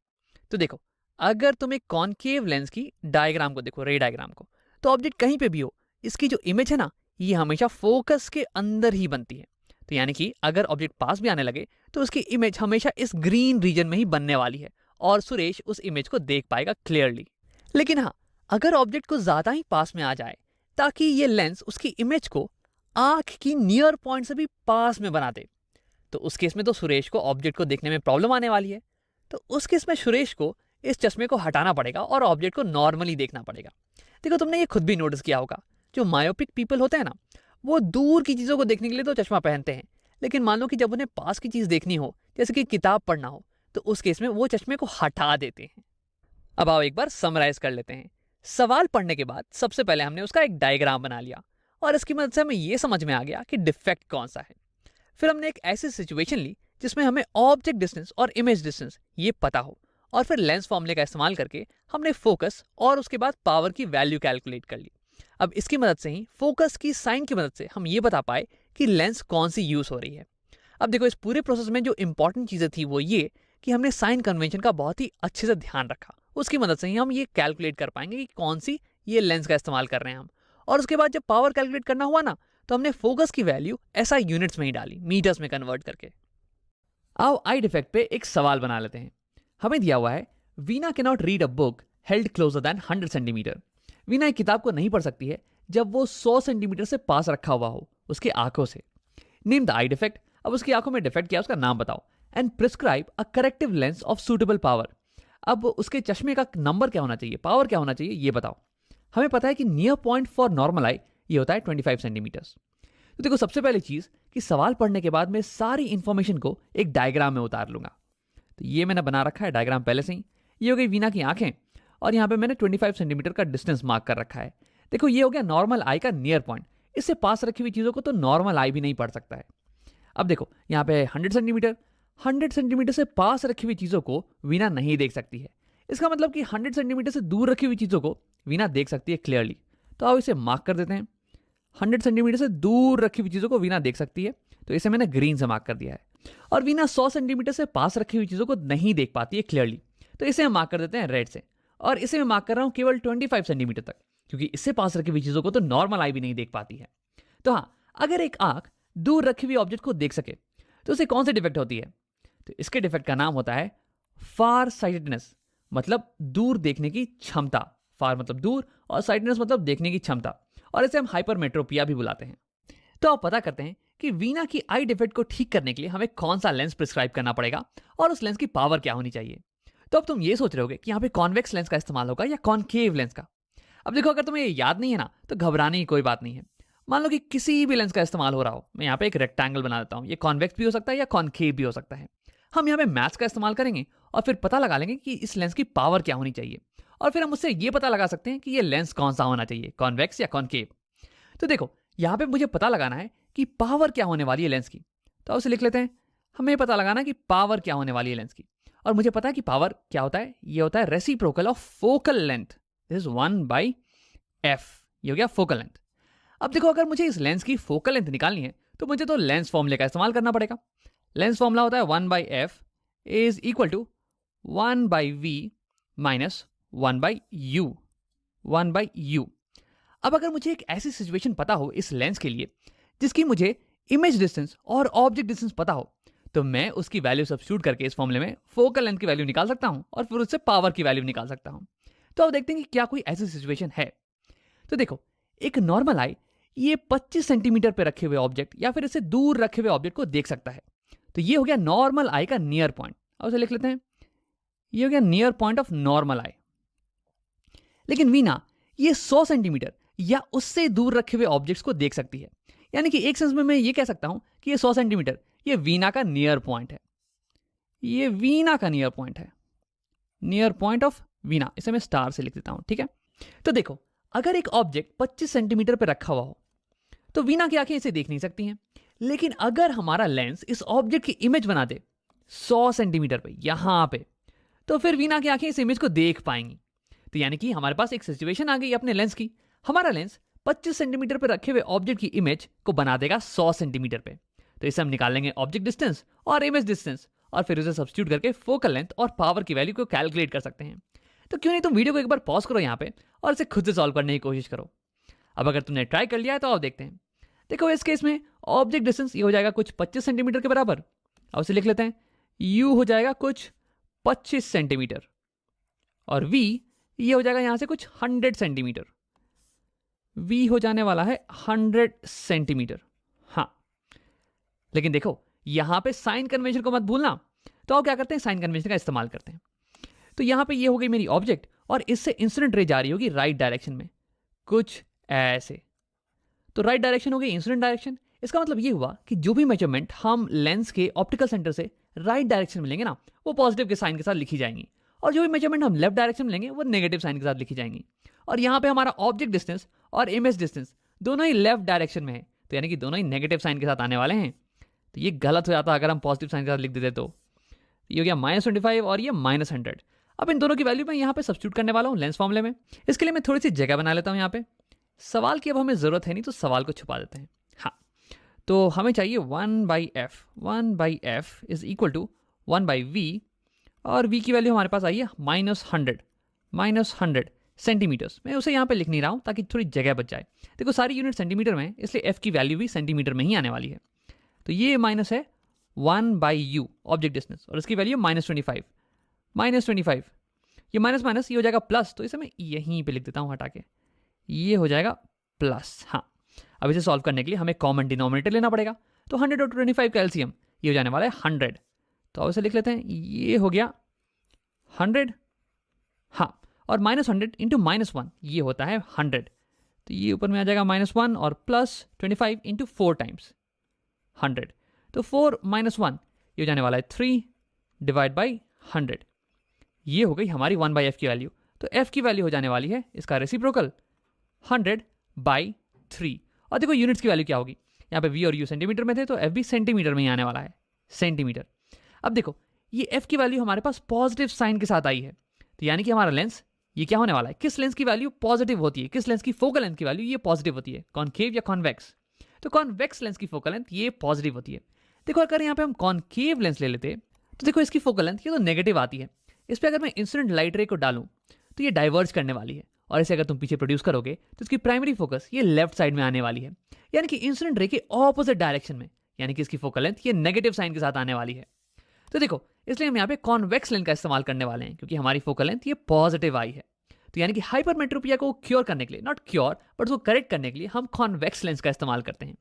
तो देखो, अगर तुम एक कॉनकेव लेंस की डायग्राम को देखो, रे डायग्राम को, तो ऑब्जेक्ट कहीं पे भी हो, इसकी जो इमेज है ना, ये हमेशा फोकस के अंदर ही बनती है। तो यानी कि अगर ऑब्जेक्ट पास भी आने लगे तो उसकी इमेज हमेशा इस ग्रीन रीजन में ही बनने वाली है और सुरेश उस इमेज को देख पाएगा क्लियरली। लेकिन हाँ, अगर ऑब्जेक्ट को ज्यादा ही पास में आ जाए ताकि ये लेंस उसकी इमेज को आंख की नियर पॉइंट से भी पास में बना दे, तो उस केस में तो सुरेश को ऑब्जेक्ट को देखने में प्रॉब्लम आने वाली है। तो उस केस में सुरेश को इस चश्मे को हटाना पड़ेगा और ऑब्जेक्ट को नॉर्मली देखना पड़ेगा। देखो, तुमने ये खुद भी नोटिस किया होगा, जो मायोपिक पीपल होते हैं ना, वो दूर की चीजों को देखने के लिए तो चश्मा पहनते हैं, लेकिन मान लो कि जब उन्हें पास की चीज देखनी हो, जैसे कि किताब पढ़ना हो, तो उस केस में वो चश्मे को हटा देते हैं। अब आओ एक बार समराइज कर लेते हैं। सवाल पढ़ने के बाद सबसे पहले हमने उसका एक डायग्राम बना लिया और इसकी मदद से हमें यह समझ में आ गया कि डिफेक्ट कौन सा है। फिर हमने एक ऐसी सिचुएशन ली जिसमें हमें ऑब्जेक्ट डिस्टेंस और इमेज डिस्टेंस ये पता हो, और फिर लेंस फॉर्मूले का इस्तेमाल करके हमने फोकस और उसके बाद पावर की वैल्यू कैलकुलेट कर ली। अब इसकी मदद से ही, फोकस की साइन की मदद से, हम ये बता पाए कि लेंस कौन सी यूज हो रही है। अब देखो, इस पूरे प्रोसेस में जो इंपॉर्टेंट चीजें थी वो ये कि हमने साइन कन्वेंशन का बहुत ही अच्छे से ध्यान रखा। उसकी मदद से ही हम ये कैलकुलेट कर पाएंगे कि कौन सी ये लेंस का इस्तेमाल कर रहे हैं हम। और उसके बाद जब पावर कैलकुलेट करना हुआ ना, तो हमने फोकस की वैल्यू SI यूनिट्स में ही डाली, मीटर्स में कन्वर्ट करके। आओ आई डिफेक्ट पे एक सवाल बना लेते हैं। हमें दिया हुआ है, Veena can not read a book held closure then 100 centimetre. Veena एक किताब को नहीं पढ़ सकती है जब वो 100 सेंटीमीटर से पास रखा हुआ हो उसके आंखों से। Name the I defect. अब उसकी आंखों में डिफेक्ट क्या है उसका नाम बताओ। And prescribe a corrective lens of suitable power. अब उसके चश्मे का नंबर क्या होना चाहिए, पावर क्या होना चाहिए, ये बताओ। हमें पता है कि नियर पॉइंट फॉर नॉर्मल आई ये होता है 25 सेंटीमीटर्स। तो देखो, सबसे पहली चीज कि सवाल पढ़ने के बाद मैं सारी इंफॉर्मेशन को एक डायग्राम में उतार लूंगा। तो ये मैंने बना रखा है डायग्राम पहले से ही। ये हो गई वीना की आंखें, और यहाँ पे मैंने 25 सेंटीमीटर का डिस्टेंस मार्क कर रखा है। देखो, ये हो गया नॉर्मल आई का नियर पॉइंट। इससे पास रखी हुई चीजों को तो नॉर्मल आई भी नहीं पढ़ सकता है। अब देखो, यहाँ पे 100 सेंटीमीटर, 100 सेंटीमीटर से पास रखी हुई चीजों को वीना नहीं देख सकती है। इसका मतलब कि 100 सेंटीमीटर से दूर रखी हुई चीजों को वीना देख सकती है क्लियरली। तो आओ इसे मार्क कर देते हैं। 100 सेंटीमीटर से दूर रखी हुई चीजों को वीना देख सकती है, तो इसे मैंने ग्रीन से मार्क कर दिया है। और वीना 100 सेंटीमीटर से पास रखी हुई चीजों को नहीं देख पाती है क्लियरली, तो इसे हम मार्क कर देते हैं रेड से। और इसे मैं मार्क कर रहा हूं केवल 25 सेंटीमीटर तक, क्योंकि इससे पास रखी हुई चीजों को तो नॉर्मल आई भी नहीं देख पाती है। तो हाँ, अगर एक आंख दूर रखी हुई ऑब्जेक्ट को देख सके तो उसे कौन सी डिफेक्ट होती है? तो इसके डिफेक्ट का नाम होता है फार साइटेडनेस, मतलब दूर देखने की क्षमता। फार मतलब दूर और साइटेडनेस मतलब देखने की क्षमता, और इसे हम हाइपरमेट्रोपिया भी बुलाते हैं। तो आप पता करते हैं कि वीना की आई डिफेक्ट को ठीक करने के लिए हमें कौन सा लेंस प्रिस्क्राइब करना पड़ेगा और उस लेंस की पावर क्या होनी चाहिए। तो अब तुम ये सोच रहे होगे कि यहाँ पे कॉन्वेक्स लेंस का इस्तेमाल होगा या कॉनकेव लेंस का। अब देखो, अगर तुम्हें ये याद नहीं है ना, तो घबराने की कोई बात नहीं है। मान लो कि किसी भी लेंस का इस्तेमाल हो रहा हो, मैं यहाँ पे एक रेक्टेंगल बना देता हूँ। ये कॉन्वेक्स भी हो सकता है या कॉनकेव भी हो सकता है। हम यहाँ पे मैथ्स का इस्तेमाल करेंगे और फिर पता लगा लेंगे कि इस लेंस की पावर क्या होनी चाहिए, और फिर हम उससे ये पता लगा सकते हैं कि ये लेंस कौन सा होना चाहिए, कॉन्वेक्स या कॉनकेव। तो देखो, यहाँ पे मुझे पता लगाना है कि पावर क्या होने वाली है लेंस की। तो उसे लिख लेते हैं। हमें पता लगाना है कि पावर क्या होने वाली है लेंस की, और मुझे पता है कि पावर क्या होता है। ये होता है reciprocal of focal length, this is 1/f। ये हो गया फोकल लेंथ। अब देखो, अगर मुझे इस लेंस की फोकल लेंथ निकालनी है तो मुझे तो लेंस फॉर्मूले का इस्तेमाल करना पड़ेगा। लेंस फॉर्मूला होता है 1/f is equal to 1/v minus 1/u। अब अगर मुझे एक ऐसी सिचुएशन पता हो इस लेंस के लिए जिसकी मुझे इमेज डिस्टेंस और ऑब्जेक्ट डिस्टेंस पता हो, तो मैं उसकी वैल्यू सब्स्टिट्यूट करके इस फॉर्मूले में फोकल लेंथ की वैल्यू निकाल सकता हूं और फिर उससे पावर की वैल्यू निकाल सकता हूं। तो अब देखते हैं कि क्या कोई ऐसी सिचुएशन है। तो देखो, एक नॉर्मल आई ये 25 सेंटीमीटर पे रखे हुए ऑब्जेक्ट या फिर इससे दूर रखे हुए ऑब्जेक्ट को देख सकता है। तो ये हो गया नॉर्मल आई का नियर पॉइंट, और उसे लिख लेते हैं, ये हो गया नियर पॉइंट ऑफ नॉर्मल आई। लेकिन वीना ये 100 सेंटीमीटर या उससे दूर रखे हुए ऑब्जेक्ट्स को देख सकती है। यानी कि एक सेंस में मैं ये कह सकता हूं कि ये 100 सेंटीमीटर ये वीना का नियर पॉइंट है, ये वीना का नियर पॉइंट है, नियर पॉइंट ऑफ वीना। इसे मैं स्टार से लिख देता हूं, ठीक है। तो देखो, अगर एक ऑब्जेक्ट 25 सेंटीमीटर पर रखा हुआ हो तो वीना की आंखें इसे देख नहीं सकती हैं। लेकिन अगर हमारा लेंस इस ऑब्जेक्ट की इमेज बना दे 100 सेंटीमीटर पे यहां पे, तो फिर वीना की आंखें इस इमेज को देख पाएंगी। तो यानी कि हमारे पास एक सिचुएशन आ गई अपने लेंस की, हमारा लेंस 25 सेंटीमीटर पर रखे हुए ऑब्जेक्ट की इमेज को बना देगा 100 सेंटीमीटर पे। तो इसे हम निकाल लेंगे ऑब्जेक्ट डिस्टेंस और इमेज डिस्टेंस, और फिर उसे सब्स्टिट्यूट करके फोकल लेंथ और पावर की वैल्यू को कैलकुलेट कर सकते हैं। तो क्यों नहीं तुम वीडियो को एक बार पॉज करो यहाँ पे और इसे खुद से सॉल्व करने की कोशिश करो। अब अगर तुमने ट्राई कर लिया है तो आओ देखते हैं। देखो, इस केस में ऑब्जेक्ट डिस्टेंस ये हो जाएगा कुछ 25 सेंटीमीटर के बराबर, अब उसे लिख लेते हैं, यू हो जाएगा कुछ 25 सेंटीमीटर, और वी ये हो जाएगा यहां से कुछ 100 सेंटीमीटर, वी हो जाने वाला है 100 सेंटीमीटर। हाँ, लेकिन देखो यहां पे साइन कन्वेंशन को मत भूलना। तो अब क्या करते हैं, साइन कन्वेंशन का इस्तेमाल करते हैं। तो यहां पे ये हो गई मेरी ऑब्जेक्ट और इससे इंसिडेंट रे जा रही होगी राइट डायरेक्शन में, कुछ ऐसे। तो राइट डायरेक्शन हो गई इंसिडेंट डायरेक्शन। इसका मतलब ये हुआ कि जो भी मेजरमेंट हम लेंस के ऑप्टिकल सेंटर से राइट डायरेक्शन में लेंगे ना, वो पॉजिटिव के साइन के साथ लिखी जाएंगी, और जो भी मेजरमेंट हम लेफ्ट डायरेक्शन में लेंगे वो नेगेटिव साइन के साथ लिखी जाएंगी। और यहाँ पे हमारा ऑब्जेक्ट डिस्टेंस और इमेज डिस्टेंस दोनों ही लेफ्ट डायरेक्शन में है, तो यानी कि दोनों ही नेगेटिव साइन के साथ आने वाले हैं। तो ये गलत हो जाता अगर हम पॉजिटिव साइन के साथ लिख देते। तो ये हो गया -25 और ये -100। अब इन दोनों की वैल्यू मैं यहाँ पे सब्स्टिट्यूट करने वाला हूँ लेंस फॉर्मूले में। इसके लिए मैं थोड़ी सी जगह बना लेता हूँ यहाँ पे। सवाल की अब हमें ज़रूरत है नहीं, तो सवाल को छुपा देते हैं। हाँ, तो हमें चाहिए 1/f, 1/f is equal to 1/v, और v की वैल्यू हमारे पास आई है -100 सेंटीमीटर्स। मैं उसे यहाँ पे लिख नहीं रहा हूँ ताकि थोड़ी जगह बच जाए। देखो, सारी यूनिट सेंटीमीटर में है, इसलिए f की वैल्यू भी सेंटीमीटर में ही आने वाली है। तो ये माइनस है 1/u ऑब्जेक्ट डिस्टेंस, और इसकी वैल्यू -25, -25। ये माइनस माइनस ये हो जाएगा प्लस, तो इसे मैं यहीं पे लिख देता हूँ हटा के, ये हो जाएगा प्लस। हाँ, अब इसे सॉल्व करने के लिए हमें कॉमन डिनोमिनेटर लेना पड़ेगा। तो 100 और 25 का एलसीएम ये हो जाने वाला है 100। तो अब इसे लिख लेते हैं, ये हो गया 100। हाँ, और -100 इंटू -1 ये होता है 100। तो ये ऊपर में आ जाएगा -1 और प्लस 25 इंटू 4 टाइम्स 100। तो 4 - 1 ये हो जाने वाला है 3 डिवाइड बाई 100। ये हो गई हमारी 1/f की वैल्यू। तो f की वैल्यू हो जाने वाली है इसका रेसिप्रोकल 100/3। और देखो यूनिट्स की वैल्यू क्या होगी, यहाँ पे v और u सेंटीमीटर में थे, तो f भी सेंटीमीटर में ही आने वाला है, सेंटीमीटर। अब देखो, ये f की वैल्यू हमारे पास पॉजिटिव साइन के साथ आई है, तो यानी कि हमारा लेंस ये क्या होने वाला है, किस लेंस की वैल्यू पॉजिटिव होती है, किस लेंस की फोकल लेंथ की वैल्यू ये पॉजिटिव होती है, कॉनकेव या कॉन्वेक्स। तो कॉन्वेक्स लेंस की फोकल लेंथ ये पॉजिटिव होती है। देखो, अगर यहाँ पे हम कॉनकेव लेंस ले लेते तो देखो इसकी फोकल लेंथ ये तो नेगेटिव आती है। इस पर अगर मैं इंसिडेंट लाइट रे को डालूं तो ये डाइवर्ज करने वाली है, और इसे अगर तुम पीछे प्रोड्यूस करोगे तो इसकी प्राइमरी फोकस ये लेफ्ट साइड में आने वाली है, यानी कि इंसिडेंट रे के ऑपोजिट डायरेक्शन में, यानी कि इसकी फोकल लेंथ ये नेगेटिव साइन के साथ आने वाली है। तो देखो, इसलिए हम यहाँ पे कॉन्वेक्स लेंस का इस्तेमाल करने वाले हैं, क्योंकि हमारी फोकल लेंथ ये पॉजिटिव आई है। तो यानी कि हाइपरमेट्रोपिया को क्योर करने के लिए, नॉट क्योर बट उसको करेक्ट करने के लिए हम कॉन्वेक्स लेंस का इस्तेमाल करते हैं।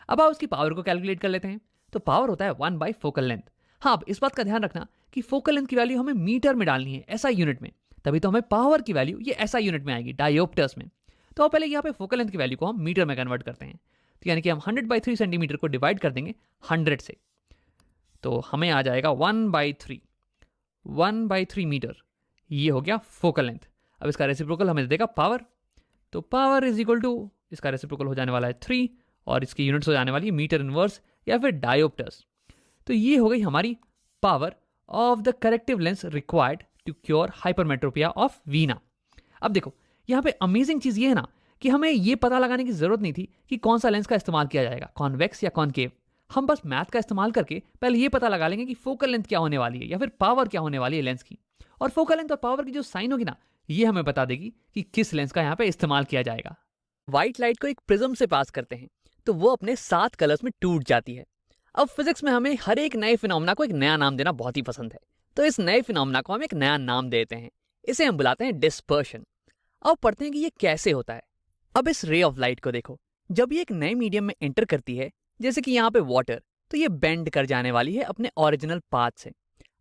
अब आप उसकी पावर को कैलकुलेट कर लेते हैं। तो पावर होता है 1 फोकल लेंथ। हाँ, अब इस बात का ध्यान रखना कि फोकल लेंथ की वैल्यू हमें मीटर में डालनी है, ऐसा यूनिट में, तभी तो हमें पावर की वैल्यू ये ऐसा यूनिट में आएगी, डायोप्टर्स में। तो पहले यहाँ पे फोकल लेंथ की वैल्यू को हम मीटर में कन्वर्ट करते हैं। तो यानी कि हम 100/3 सेंटीमीटर को डिवाइड कर देंगे 100 से, तो हमें आ जाएगा 1/3 मीटर। ये हो गया फोकल लेंथ। अब इसका रेसिप्रोकल हमें देगा पावर, तो पावर इज इक्वल टू, इसका रेसिप्रोकल हो जाने वाला है 3, और इसकी यूनिट्स हो जाने वाली है मीटर इनवर्स या फिर डायोप्टर्स। तो ये हो गई हमारी power of the corrective lens required to cure hypermetropia of Veena. अब देखो, यहाँ पे अमेजिंग चीज ये है ना कि हमें ये पता लगाने की जरूरत नहीं थी कि कौन सा लेंस का इस्तेमाल किया जाएगा, कॉन्वेक्स या कॉनकेव। हम बस मैथ का इस्तेमाल करके पहले ये पता लगा लेंगे कि फोकल लेंथ क्या होने वाली है या फिर पावर क्या होने वाली है लेंस की, और फोकल लेंथ और पावर की जो साइन होगी ना, ये हमें बता देगी कि किस लेंस का यहाँ पे इस्तेमाल किया जाएगा। व्हाइट लाइट को एक प्रिज्म से पास करते हैं, तो वो अपने 7 कलर्स में टूट जाती है। अब फिजिक्स में हमें हर एक नए फिनोमेना को एक नया नाम देना बहुत ही पसंद है, तो इस नए फिनोमेना को हम एक नया नाम देते हैं। इसे हम बुलाते हैं डिस्पर्शन। अब पढ़ते हैं कि ये कैसे होता है। अब इस रे ऑफ लाइट को देखो, जब ये एक नए मीडियम में एंटर करती है, जैसे कि यहाँ पे वाटर, तो ये बेंड कर जाने वाली है अपने ओरिजिनल पाथ से।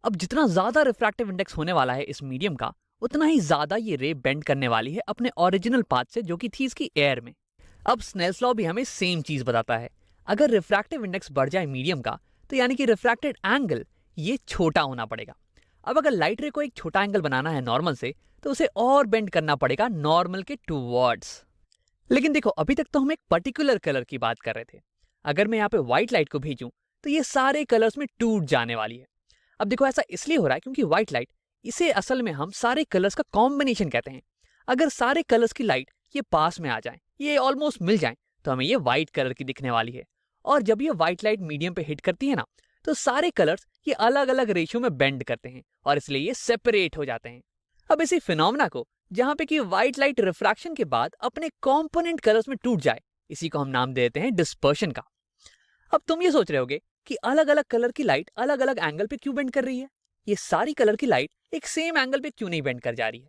अब जितना ज्यादा रिफ्रैक्टिव इंडेक्स होने वाला है इस मीडियम का, उतना ही ज्यादा ये रे बेंड करने वाली है अपने ओरिजिनल पाथ से, जो कि थी इसकी एयर में। अब स्नेल्स लॉ भी हमें सेम चीज बताता है। अगर रिफ्रैक्टिव इंडेक्स बढ़ जाए मीडियम का, तो यानी कि रिफ्रैक्टेड एंगल ये छोटा होना पड़ेगा। अब अगर लाइट रे को एक छोटा एंगल बनाना है नॉर्मल से, तो उसे और बेंड करना पड़ेगा नॉर्मल के टूवर्ड्स। लेकिन देखो, अभी तक तो हम एक पर्टिकुलर कलर की बात कर रहे थे। अगर मैं यहाँ पे व्हाइट लाइट को भेजूं, तो ये सारे कलर्स में टूट जाने वाली है। अब देखो, ऐसा इसलिए हो रहा है क्योंकि व्हाइट लाइट, इसे असल में हम सारे कलर्स का कॉम्बिनेशन कहते हैं। अगर सारे कलर्स की लाइट ये पास में आ जाए, ये ऑलमोस्ट मिल जाए, तो हमें ये व्हाइट कलर की दिखने वाली है। और जब ये व्हाइट लाइट मीडियम पे हिट करती है ना, तो सारे कलर्स ये अलग अलग रेशियो में बेंड करते हैं और इसलिए ये सेपरेट हो जाते हैं। अब इसी फिनोमेना को, जहां पे कि व्हाइट लाइट रिफ्रैक्शन के बाद अपने कॉम्पोनेंट कलर्स में टूट जाए, इसी को हम नाम देते हैं डिस्पर्शन का। अब तुम ये सोच रहे होगे कि अलग अलग कलर की लाइट अलग अलग एंगल पे क्यों बेंड कर रही है, ये सारी कलर की लाइट एक सेम एंगल पे क्यों नहीं बेंड कर जा रही है।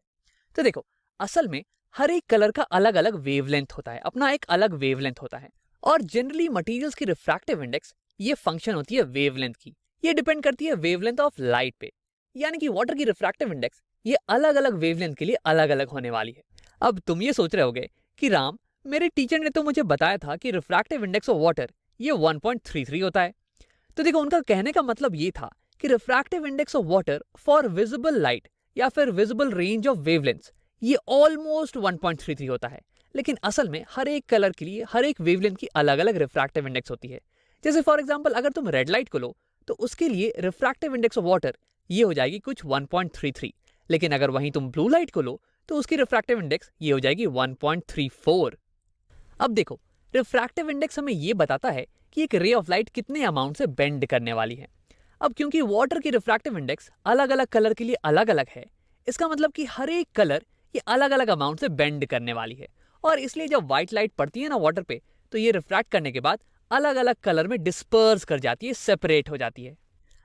तो देखो, असल में हर एक कलर का अलग अलग वेवलेंथ होता है, अपना एक अलग वेवलेंथ होता है। और जनरली मटेरियल्स की रिफ्रैक्टिव इंडेक्स ये फंक्शन होती है वेवलेंथ की। ये डिपेंड करती है वेवलेंथ ऑफ लाइट पे। यानी कि वाटर की रिफ्रैक्टिव इंडेक्स ये अलग अलग वेवलेंथ के लिए अलग अलग होने वाली है। अब तुम ये सोच रहे होगे कि राम, मेरे टीचर ने तो मुझे बताया था कि रिफ्रैक्टिव इंडेक्स ऑफ वाटर ये 1.33 होता है। तो देखो, उनका कहने का मतलब ये था कि refractive index of water for visible light या फिर विजिबल रेंज ऑफ वेवलेंथ्स ये ऑलमोस्ट 1.33 होता है। लेकिन असल में हर एक कलर के लिए हर एक वेवलेंथ की अलग अलग रिफ्रैक्टिव इंडेक्स होती है। जैसे फॉर एग्जांपल, अगर तुम रेड लाइट को लो, तो उसके लिए रिफ्रैक्टिव इंडेक्स ऑफ वाटर ये हो जाएगी कुछ 1.33। लेकिन अगर वहीं तुम ब्लू लाइट को लो, तो उसकी रिफ्रैक्टिव इंडेक्स ये हो जाएगी 1.34। अब देखो, रिफ्रैक्टिव इंडेक्स हमें ये बताता है कि एक रे ऑफ लाइट कितने अमाउंट से बेंड करने वाली है। अब क्योंकि वाटर की रिफ्रैक्टिव इंडेक्स अलग अलग कलर के लिए अलग अलग है, इसका मतलब कि हर एक कलर ये अलग अलग अमाउंट से बेंड करने वाली है। और इसलिए जब व्हाइट लाइट पड़ती है ना वाटर पे, तो ये रिफ्रैक्ट करने के बाद अलग अलग कलर में डिस्पर्स कर जाती है, सेपरेट हो जाती है।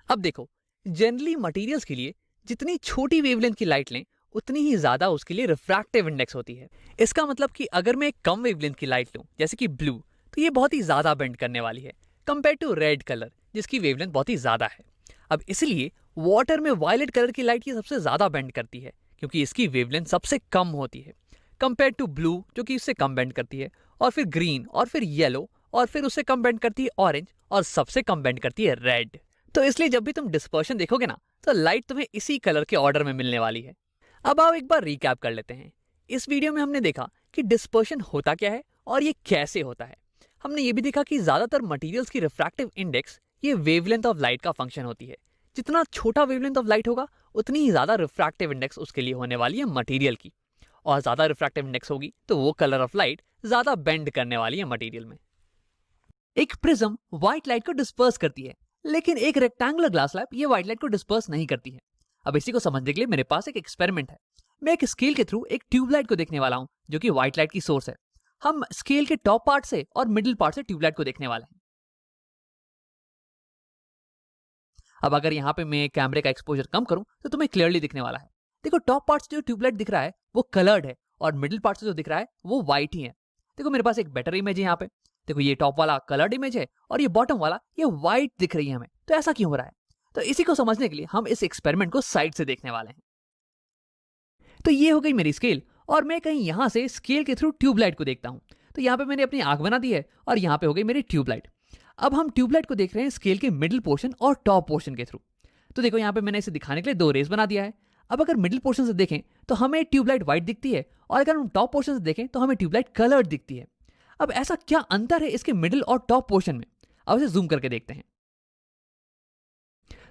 अब देखो, जनरली मटेरियल्स के लिए जितनी छोटी वेवलेंथ की लाइट लें, उतनी ही ज्यादा उसके लिए रिफ्रैक्टिव इंडेक्स होती है। इसका मतलब कि अगर मैं एक कम वेवलेंथ की लाइट लूं, जैसे कि ब्लू, तो ये बहुत ही ज्यादा बेंड करने वाली है कंपेयर टू रेड कलर, जिसकी वेवलेंथ बहुत ही ज्यादा है। अब इसलिए वाटर में वायलेट कलर की लाइट ये सबसे ज्यादा बेंड करती है, क्योंकि इसकी वेवलेंथ सबसे कम होती है कंपेयर टू ब्लू, जो कि इससे कम बेंड करती है, और फिर ग्रीन, और फिर येलो, और फिर उससे कम बेंड करती है ऑरेंज, और सबसे कम बेंड करती है रेड। तो इसलिए जब भी तुम डिस्पर्शन देखोगे ना, तो लाइट तुम्हें इसी कलर के ऑर्डर में मिलने वाली है। अब आओ एक बार रिकैप कर लेते हैं। इस वीडियो में हमने देखा कि डिस्पर्शन होता क्या है और ये कैसे होता है। हमने ये भी देखा कि ज्यादातर मटेरियल्स की रिफ्रैक्टिव इंडेक्स ये वेवलेंथ ऑफ लाइट का फंक्शन होती है। जितना छोटा वेवलेंथ ऑफ लाइट होगा, उतनी ही ज्यादा रिफ्रैक्टिव इंडेक्स उसके लिए होने वाली है मटेरियल की। और ज्यादा रिफ्रैक्टिव इंडेक्स होगी तो वो कलर ऑफ लाइट ज्यादा बेंड करने वाली है मटेरियल में। एक प्रिज्म व्हाइट लाइट को डिस्पर्स करती है, लेकिन एक रेक्टेंगुलर ग्लास स्लैब ये व्हाइट लाइट को डिस्पर्स नहीं करती है। अब इसी को समझने के लिए मेरे पास एक एक्सपेरिमेंट है। मैं एक स्केल के थ्रू एक ट्यूबलाइट को देखने वाला हूं, जो कि व्हाइट लाइट की सोर्स है। हम स्केल के टॉप पार्ट से और मिडिल पार्ट से ट्यूबलाइट को देखने वाले हैं। अब अगर यहाँ पे मैं कैमरे का एक्सपोजर कम करूं, तो तुम्हें क्लियरली दिखने वाला है। देखो, टॉप पार्ट से जो ट्यूबलाइट दिख रहा है वो कलर्ड है, और मिडिल पार्ट से जो दिख रहा है वो व्हाइट ही है। देखो, मेरे पास एक बेटर इमेज है यहाँ पे। देखो, ये टॉप वाला कलर्ड इमेज है और ये बॉटम वाला ये व्हाइट दिख रही है हमें। तो ऐसा क्यों हो रहा है? तो इसी को समझने के लिए हम इस एक्सपेरिमेंट को साइड से देखने वाले हैं। तो ये हो गई मेरी स्केल, और मैं कहीं यहाँ से स्केल के थ्रू ट्यूबलाइट को देखता हूँ। तो यहाँ पे मैंने अपनी आंख बना दी है, और यहाँ पे हो गई मेरी ट्यूबलाइट। अब हम ट्यूबलाइट को देख रहे हैं स्केल के मिडिल पोर्शन और टॉप पोर्शन के थ्रू। तो देखो, यहाँ पे मैंने इसे दिखाने के लिए दो रेस बना दिया है। अब अगर मिडिल पोर्शन से देखें तो हमें ट्यूबलाइट व्हाइट दिखती है, और अगर हम टॉप पोर्शन से देखें तो हमें ट्यूबलाइट कलर्ड दिखती है। अब ऐसा क्या अंतर है इसके मिडिल और टॉप पोर्शन में? अब इसे जूम करके देखते हैं।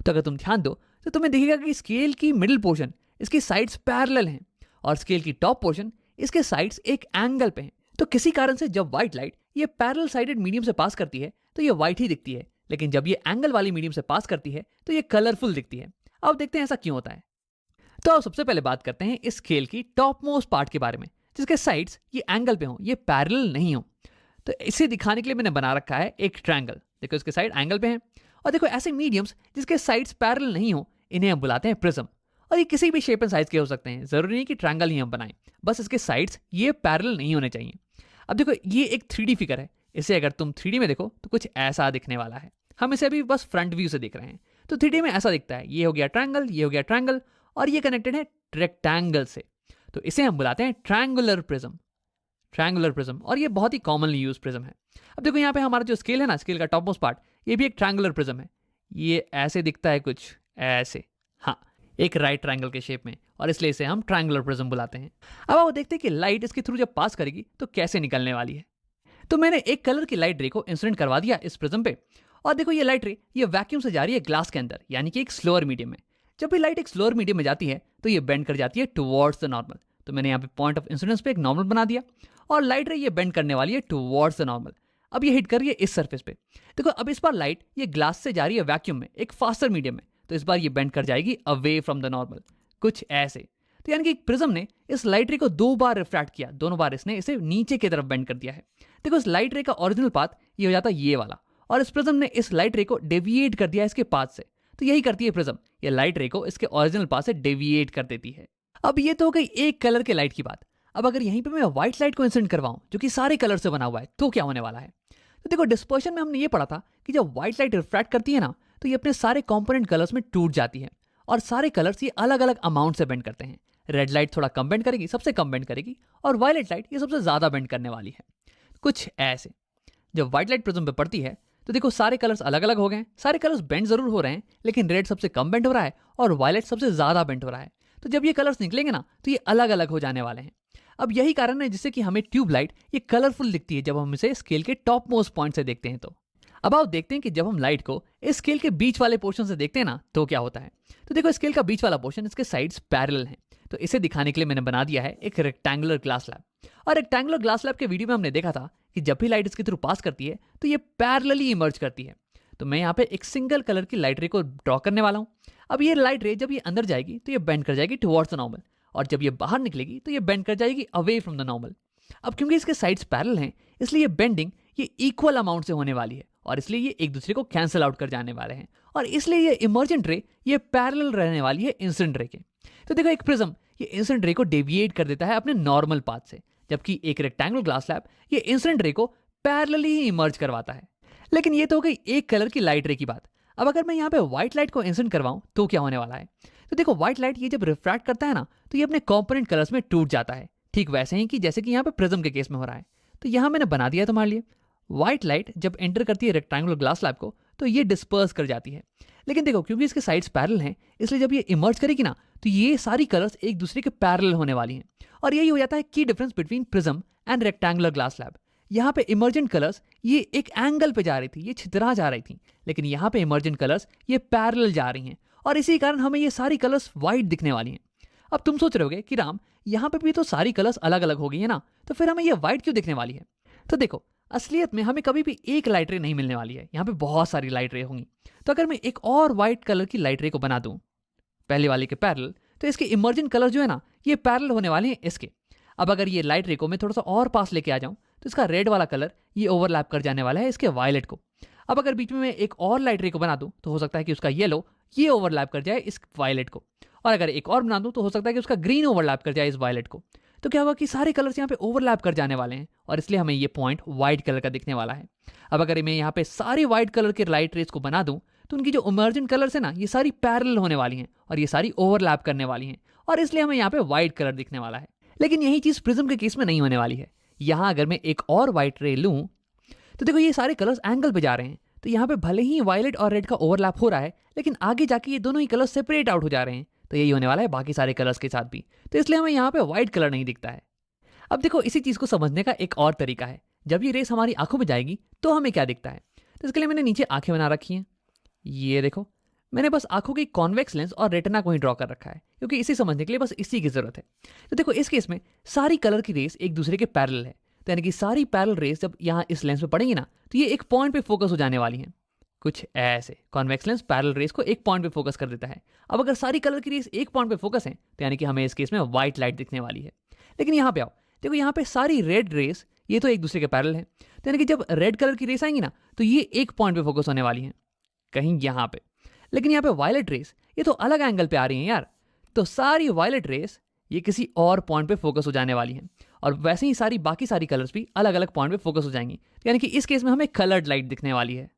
तो अगर तुम ध्यान दो तो तुम्हें दिखेगा कि स्केल की मिडिल पोर्शन इसकी साइड्स पैरेलल हैं, और स्केल की टॉप पोर्शन इसके साइड्स एक एंगल पे हैं। तो किसी कारण से जब व्हाइट लाइट ये पैरेलल साइडेड मीडियम से पास करती है तो ये व्हाइट ही दिखती है, लेकिन जब ये एंगल वाली मीडियम से पास करती है तो ये कलरफुल दिखती है। अब देखते हैं ऐसा क्यों होता है। तो अब सबसे पहले बात करते हैं इस स्केल की टॉप मोस्ट पार्ट के बारे में, जिसके साइड्स ये एंगल पे हों, ये पैरेलल नहीं हो। तो इसे दिखाने के लिए मैंने बना रखा है एक ट्रायंगल। देखो इसके साइड एंगल पे हैं, और देखो ऐसे मीडियम्स जिसके साइड्स पैरेलल नहीं हो इन्हें हम बुलाते हैं प्रिज्म। और ये किसी भी शेप एंड साइज के हो सकते हैं, जरूरी नहीं कि ट्रायंगल ही हम बनाएं, बस इसके साइड्स ये पैरेलल नहीं होने चाहिए। अब देखो ये एक 3D फिगर है, इसे अगर तुम 3D में देखो तो कुछ ऐसा दिखने वाला है। हम इसे अभी बस फ्रंट व्यू से देख रहे हैं, तो 3D में ऐसा दिखता है। ये हो गया ट्रायंगल, ये हो गया ट्रायंगल, और ये कनेक्टेड है रेक्टेंगल से, तो इसे हम बुलाते हैं ट्रायंगुलर प्रिज्म। ट्रायंगुलर प्रिज्म, और ये बहुत ही कॉमनली यूज प्रिज्म है। अब देखो यहाँ पे हमारा जो स्केल है ना, स्केल का टॉप मोस्ट पार्ट, ये भी एक ट्रायंगुलर प्रिज्म है। ये ऐसे दिखता है कुछ ऐसे, हाँ, एक राइट ट्रायंगल के शेप में, और इसलिए इसे हम ट्रायंगुलर प्रिज्म बुलाते हैं। अब आप देखते हैं कि लाइट इसके थ्रू जब पास करेगी तो कैसे निकलने वाली है। तो मैंने एक कलर की लाइट रे को इंसिडेंट करवा दिया इस प्रिज्म पे, और देखो ये लाइट रे ये वैक्यूम से जा रही है ग्लास के अंदर, यानी कि एक स्लोअर मीडियम में। जब भी लाइट एक स्लोअर मीडियम में जाती है तो ये बेंड कर जाती है टुवर्ड्स द नॉर्मल। तो मैंने यहाँ पे पॉइंट ऑफ इंसिडेंस पे एक नॉर्मल बना दिया, और लाइट रे ये बेंड करने वाली है टुवर्ड्स द नॉर्मल। अब ये हिट कर रही है इस सरफेस पे। देखो अब इस बार लाइट ये ग्लास से जा रही है वैक्यूम में एक फास्टर मीडियम में, तो इस बार ये बेंड कर जाएगी अवे फ्रॉम द नॉर्मल, कुछ ऐसे। तो यानी कि प्रिज्म ने इस लाइट रे को 2 बार रिफ्रैक्ट किया, दोनों बार इसने इसे नीचे की तरफ बेंड कर दिया है। देखो इस लाइट रे का ओरिजिनल पाथ ये हो जाता है ये वाला, और इस प्रिज्म ने इस लाइट रे को डेविएट कर दिया इसके पाथ से। तो यही करती है प्रिज्म, ये लाइट रे को इसके ओरिजिनल पाथ से डेविएट कर देती है। अब ये तो हो गई एक कलर के लाइट की बात। अब अगर यहीं पे मैं व्हाइट लाइट को इंसिडेंट करवाऊं जो कि सारे कलर से बना हुआ है, तो क्या होने वाला है। तो देखो डिस्पर्शन में हमने ये पढ़ा था कि जब व्हाइट लाइट रिफ्रैक्ट करती है ना, तो ये अपने सारे कंपोनेंट कलर्स में टूट जाती है, और सारे कलर्स ये अलग अलग अमाउंट से बेंड करते हैं। रेड लाइट थोड़ा कम बेंड करेगी, सबसे कम बेंड करेगी, और वायलेट लाइट ये सबसे ज्यादा बेंड करने वाली है, कुछ ऐसे। जब व्हाइट लाइट प्रिज्म पे पड़ती है तो देखो सारे कलर्स अलग अलग हो गए हैं, सारे कलर्स बेंड जरूर हो रहे हैं, लेकिन रेड सबसे कम बेंड हो रहा है और वायलेट सबसे ज्यादा बेंड हो रहा है। तो जब ये कलर्स निकलेंगे ना तो ये अलग अलग हो जाने वाले हैं। अब यही कारण है जिससे कि हमें ट्यूब लाइट ये कलरफुल दिखती है जब हम इसे स्केल के टॉप मोस्ट पॉइंट से देखते हैं। तो अब आप देखते हैं कि जब हम लाइट को इस स्केल के बीच वाले पोर्शन से देखते हैं ना, तो क्या होता है। तो देखो स्केल का बीच वाला पोर्शन, इसके साइड्स पैरेलल हैं, तो इसे दिखाने के लिए मैंने बना दिया है एक रेक्टेंगुलर ग्लास स्लैब। और रेक्टेंगुलर ग्लास स्लैब के वीडियो में हमने देखा था कि जब भी लाइट इसके थ्रू पास करती है तो ये पैरेलली इमर्ज करती है। तो मैं यहाँ पे एक सिंगल कलर की लाइट रे को ड्रॉ करने वाला हूँ। अब ये लाइट रे जब ये अंदर जाएगी तो ये बेंड कर जाएगी टुवर्ड्स द नॉर्मल, और जब ये बाहर निकलेगी तो ये बेंड कर जाएगी अवे फ्रॉम द नॉर्मल। अब क्योंकि इसके साइड्स पैरेलल हैं, इसलिए ये बेंडिंग ये इक्वल अमाउंट से होने वाली है, और इसलिए ये एक दूसरे को कैंसिल आउट कर जाने वाले हैं, और इसलिए ये इमर्जेंट रे ये पैरेलल रहने वाली है इंसिडेंट रे के। तो देखो एक प्रिज्म ये इंसिडेंट रे को डेविएट कर देता है अपने नॉर्मल पाथ से, जबकि एक रेक्टेंगुलर ग्लास स्लैब ये इंसिडेंट रे को पैरेलली ही इमर्ज करवाता है। लेकिन ये तो हो गई एक कलर की लाइट रे की बात। अब अगर मैं यहाँ पे व्हाइट लाइट को इंसिडेंट करवाऊं तो क्या होने वाला है। तो देखो व्हाइट लाइट ये जब रिफ्रैक्ट करता है ना, तो ये अपने कॉम्पोनेंट कलर्स में टूट जाता है, ठीक वैसे ही कि जैसे कि यहाँ पे प्रिज्म के केस में हो रहा है। तो यहाँ मैंने बना दिया है तुम्हारे लिए। व्हाइट लाइट जब एंटर करती है रेक्टेंगुलर ग्लास स्लैब को तो ये डिस्पर्स कर जाती है, लेकिन देखो क्योंकि इसके साइड्स पैरेलल हैं, इसलिए जब ये इमर्ज करेगी ना तो ये सारी कलर्स एक दूसरे के पैरेलल होने वाली हैं, और यही हो जाता है की difference between prism and rectangular glass slab. यहाँ पे इमर्जेंट कलर्स ये एक एंगल पे जा रही थी, ये छितरा जा रही थी, लेकिन यहाँ पे इमर्जेंट कलर्स ये पैरेलल जा रही हैं, और इसी कारण हमें ये सारी कलर्स व्हाइट दिखने वाली हैं। अब तुम सोच रहे होगे कि राम यहाँ पे भी तो सारी कलर्स अलग अलग हो गई है ना, तो फिर हमें ये व्हाइट क्यों दिखने वाली है। तो देखो असलियत में हमें कभी भी एक लाइट रे नहीं मिलने वाली है, यहाँ पे बहुत सारी लाइट रे होंगी। तो अगर मैं एक और व्हाइट कलर की लाइट रे को बना दूं पहले वाले के पैरेलल, तो इसके इमर्जेंट कलर जो है ना ये पैरेलल होने वाले हैं इसके। अब अगर ये लाइट रे को मैं थोड़ा सा और पास लेके आ जाऊं तो इसका रेड वाला कलर ये ओवरलैप कर जाने वाला है इसके वायलेट को। अब अगर बीच में मैं एक और लाइट रे को बना दूं तो हो सकता है कि उसका येलो ये ओवरलैप कर जाए इस वायलेट को, और अगर एक और बना दूं तो हो सकता है कि उसका ग्रीन ओवरलैप कर जाए इस वायलेट को। तो क्या होगा कि सारे कलर्स यहाँ पे ओवरलैप कर जाने वाले हैं, और इसलिए हमें ये पॉइंट व्हाइट कलर का दिखने वाला है। अब अगर मैं यहाँ पे सारे व्हाइट कलर के लाइट रेस को बना दूं तो उनकी जो इमर्जेंट कलर्स है ना ये सारी पैरेलल होने वाली हैं, और ये सारी ओवरलैप करने वाली हैं, और इसलिए हमें यहाँ पे व्हाइट कलर दिखने वाला है। लेकिन यही चीज प्रिज्म के केस में नहीं होने वाली है। यहाँ अगर मैं एक और व्हाइट रे लूं तो देखो ये सारे कलर्स एंगल पे जा रहे हैं, तो यहाँ पे भले ही वायलेट और रेड का ओवरलैप हो रहा है, लेकिन आगे जाके ये दोनों ही कलर्स सेपरेट आउट हो जा रहे हैं। तो यही होने वाला है बाकी सारे कलर्स के साथ भी, तो इसलिए हमें यहाँ पे व्हाइट कलर नहीं दिखता है। अब देखो इसी चीज को समझने का एक और तरीका है, जब ये रेस हमारी आंखों में जाएगी तो हमें क्या दिखता है। तो इसके लिए मैंने नीचे आंखें बना रखी हैं, ये देखो मैंने बस आंखों की कॉन्वेक्स लेंस और रेटिना को ही ड्रॉ कर रखा है, क्योंकि इसे समझने के लिए बस इसी की जरूरत है। तो देखो इस केस में सारी कलर की रेस एक दूसरे के पैरेलल है, तो यानी कि सारी पैरेलल रेस जब यहाँ इस लेंस पे पड़ेंगी ना तो ये एक पॉइंट पे फोकस हो जाने वाली हैं, कुछ ऐसे। कॉन्वेक्स लेंस पैरेलल रेस को एक पॉइंट पे फोकस कर देता है। अब अगर सारी कलर की रेस एक पॉइंट पे फोकस है तो यानी कि हमें इस केस में व्हाइट लाइट दिखने वाली है। लेकिन यहाँ पे आओ, देखो यहाँ पे सारी रेड रेस ये तो एक दूसरे के पैरेलल है। तो यानी कि जब रेड कलर की रेस आएंगी ना, तो ये एक पॉइंट पे फोकस होने वाली हैं, कहीं यहाँ पे। लेकिन यहाँ पे वायलेट रेस ये तो अलग एंगल पे आ रही हैं यार। तो सारी वायलेट रेस ये किसी और पॉइंट पे फोकस हो जाने वाली हैं, और वैसे ही सारी बाकी सारी कलर्स भी अलग अलग पॉइंट पे फोकस हो जाएंगी। तो यानी कि इस केस में हमें कलर्ड लाइट दिखने वाली है।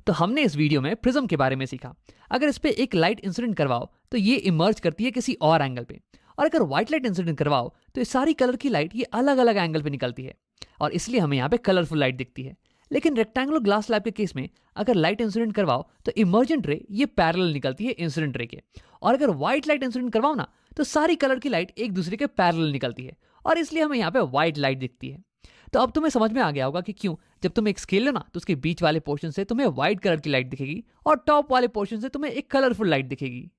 तो हमने इस वीडियो में प्रिज्म के बारे में सीखा। अगर इस पे एक लाइट इंसिडेंट करवाओ तो ये इमर्ज करती है किसी और एंगल पे, और अगर व्हाइट लाइट इंसिडेंट करवाओ तो ये सारी कलर की लाइट ये अलग अलग एंगल पे निकलती है, और इसलिए हमें यहाँ पे कलरफुल लाइट दिखती है। लेकिन रेक्टेंगुलर ग्लास स्लैब के केस में अगर लाइट इंसिडेंट करवाओ तो इमर्जेंट रे ये पैरेलल निकलती है इंसिडेंट रे के, और अगर व्हाइट लाइट इंसिडेंट करवाओ ना तो सारी कलर की लाइट एक दूसरे के पैरेलल निकलती है, और इसलिए हमें यहाँ पे व्हाइट लाइट दिखती है। तो अब तुम्हें समझ में आ गया होगा कि क्यों जब तुम एक स्केल लो ना तो उसके बीच वाले पोर्शन से तुम्हें व्हाइट कलर की लाइट दिखेगी और टॉप वाले पोर्शन से तुम्हें एक कलरफुल लाइट दिखेगी।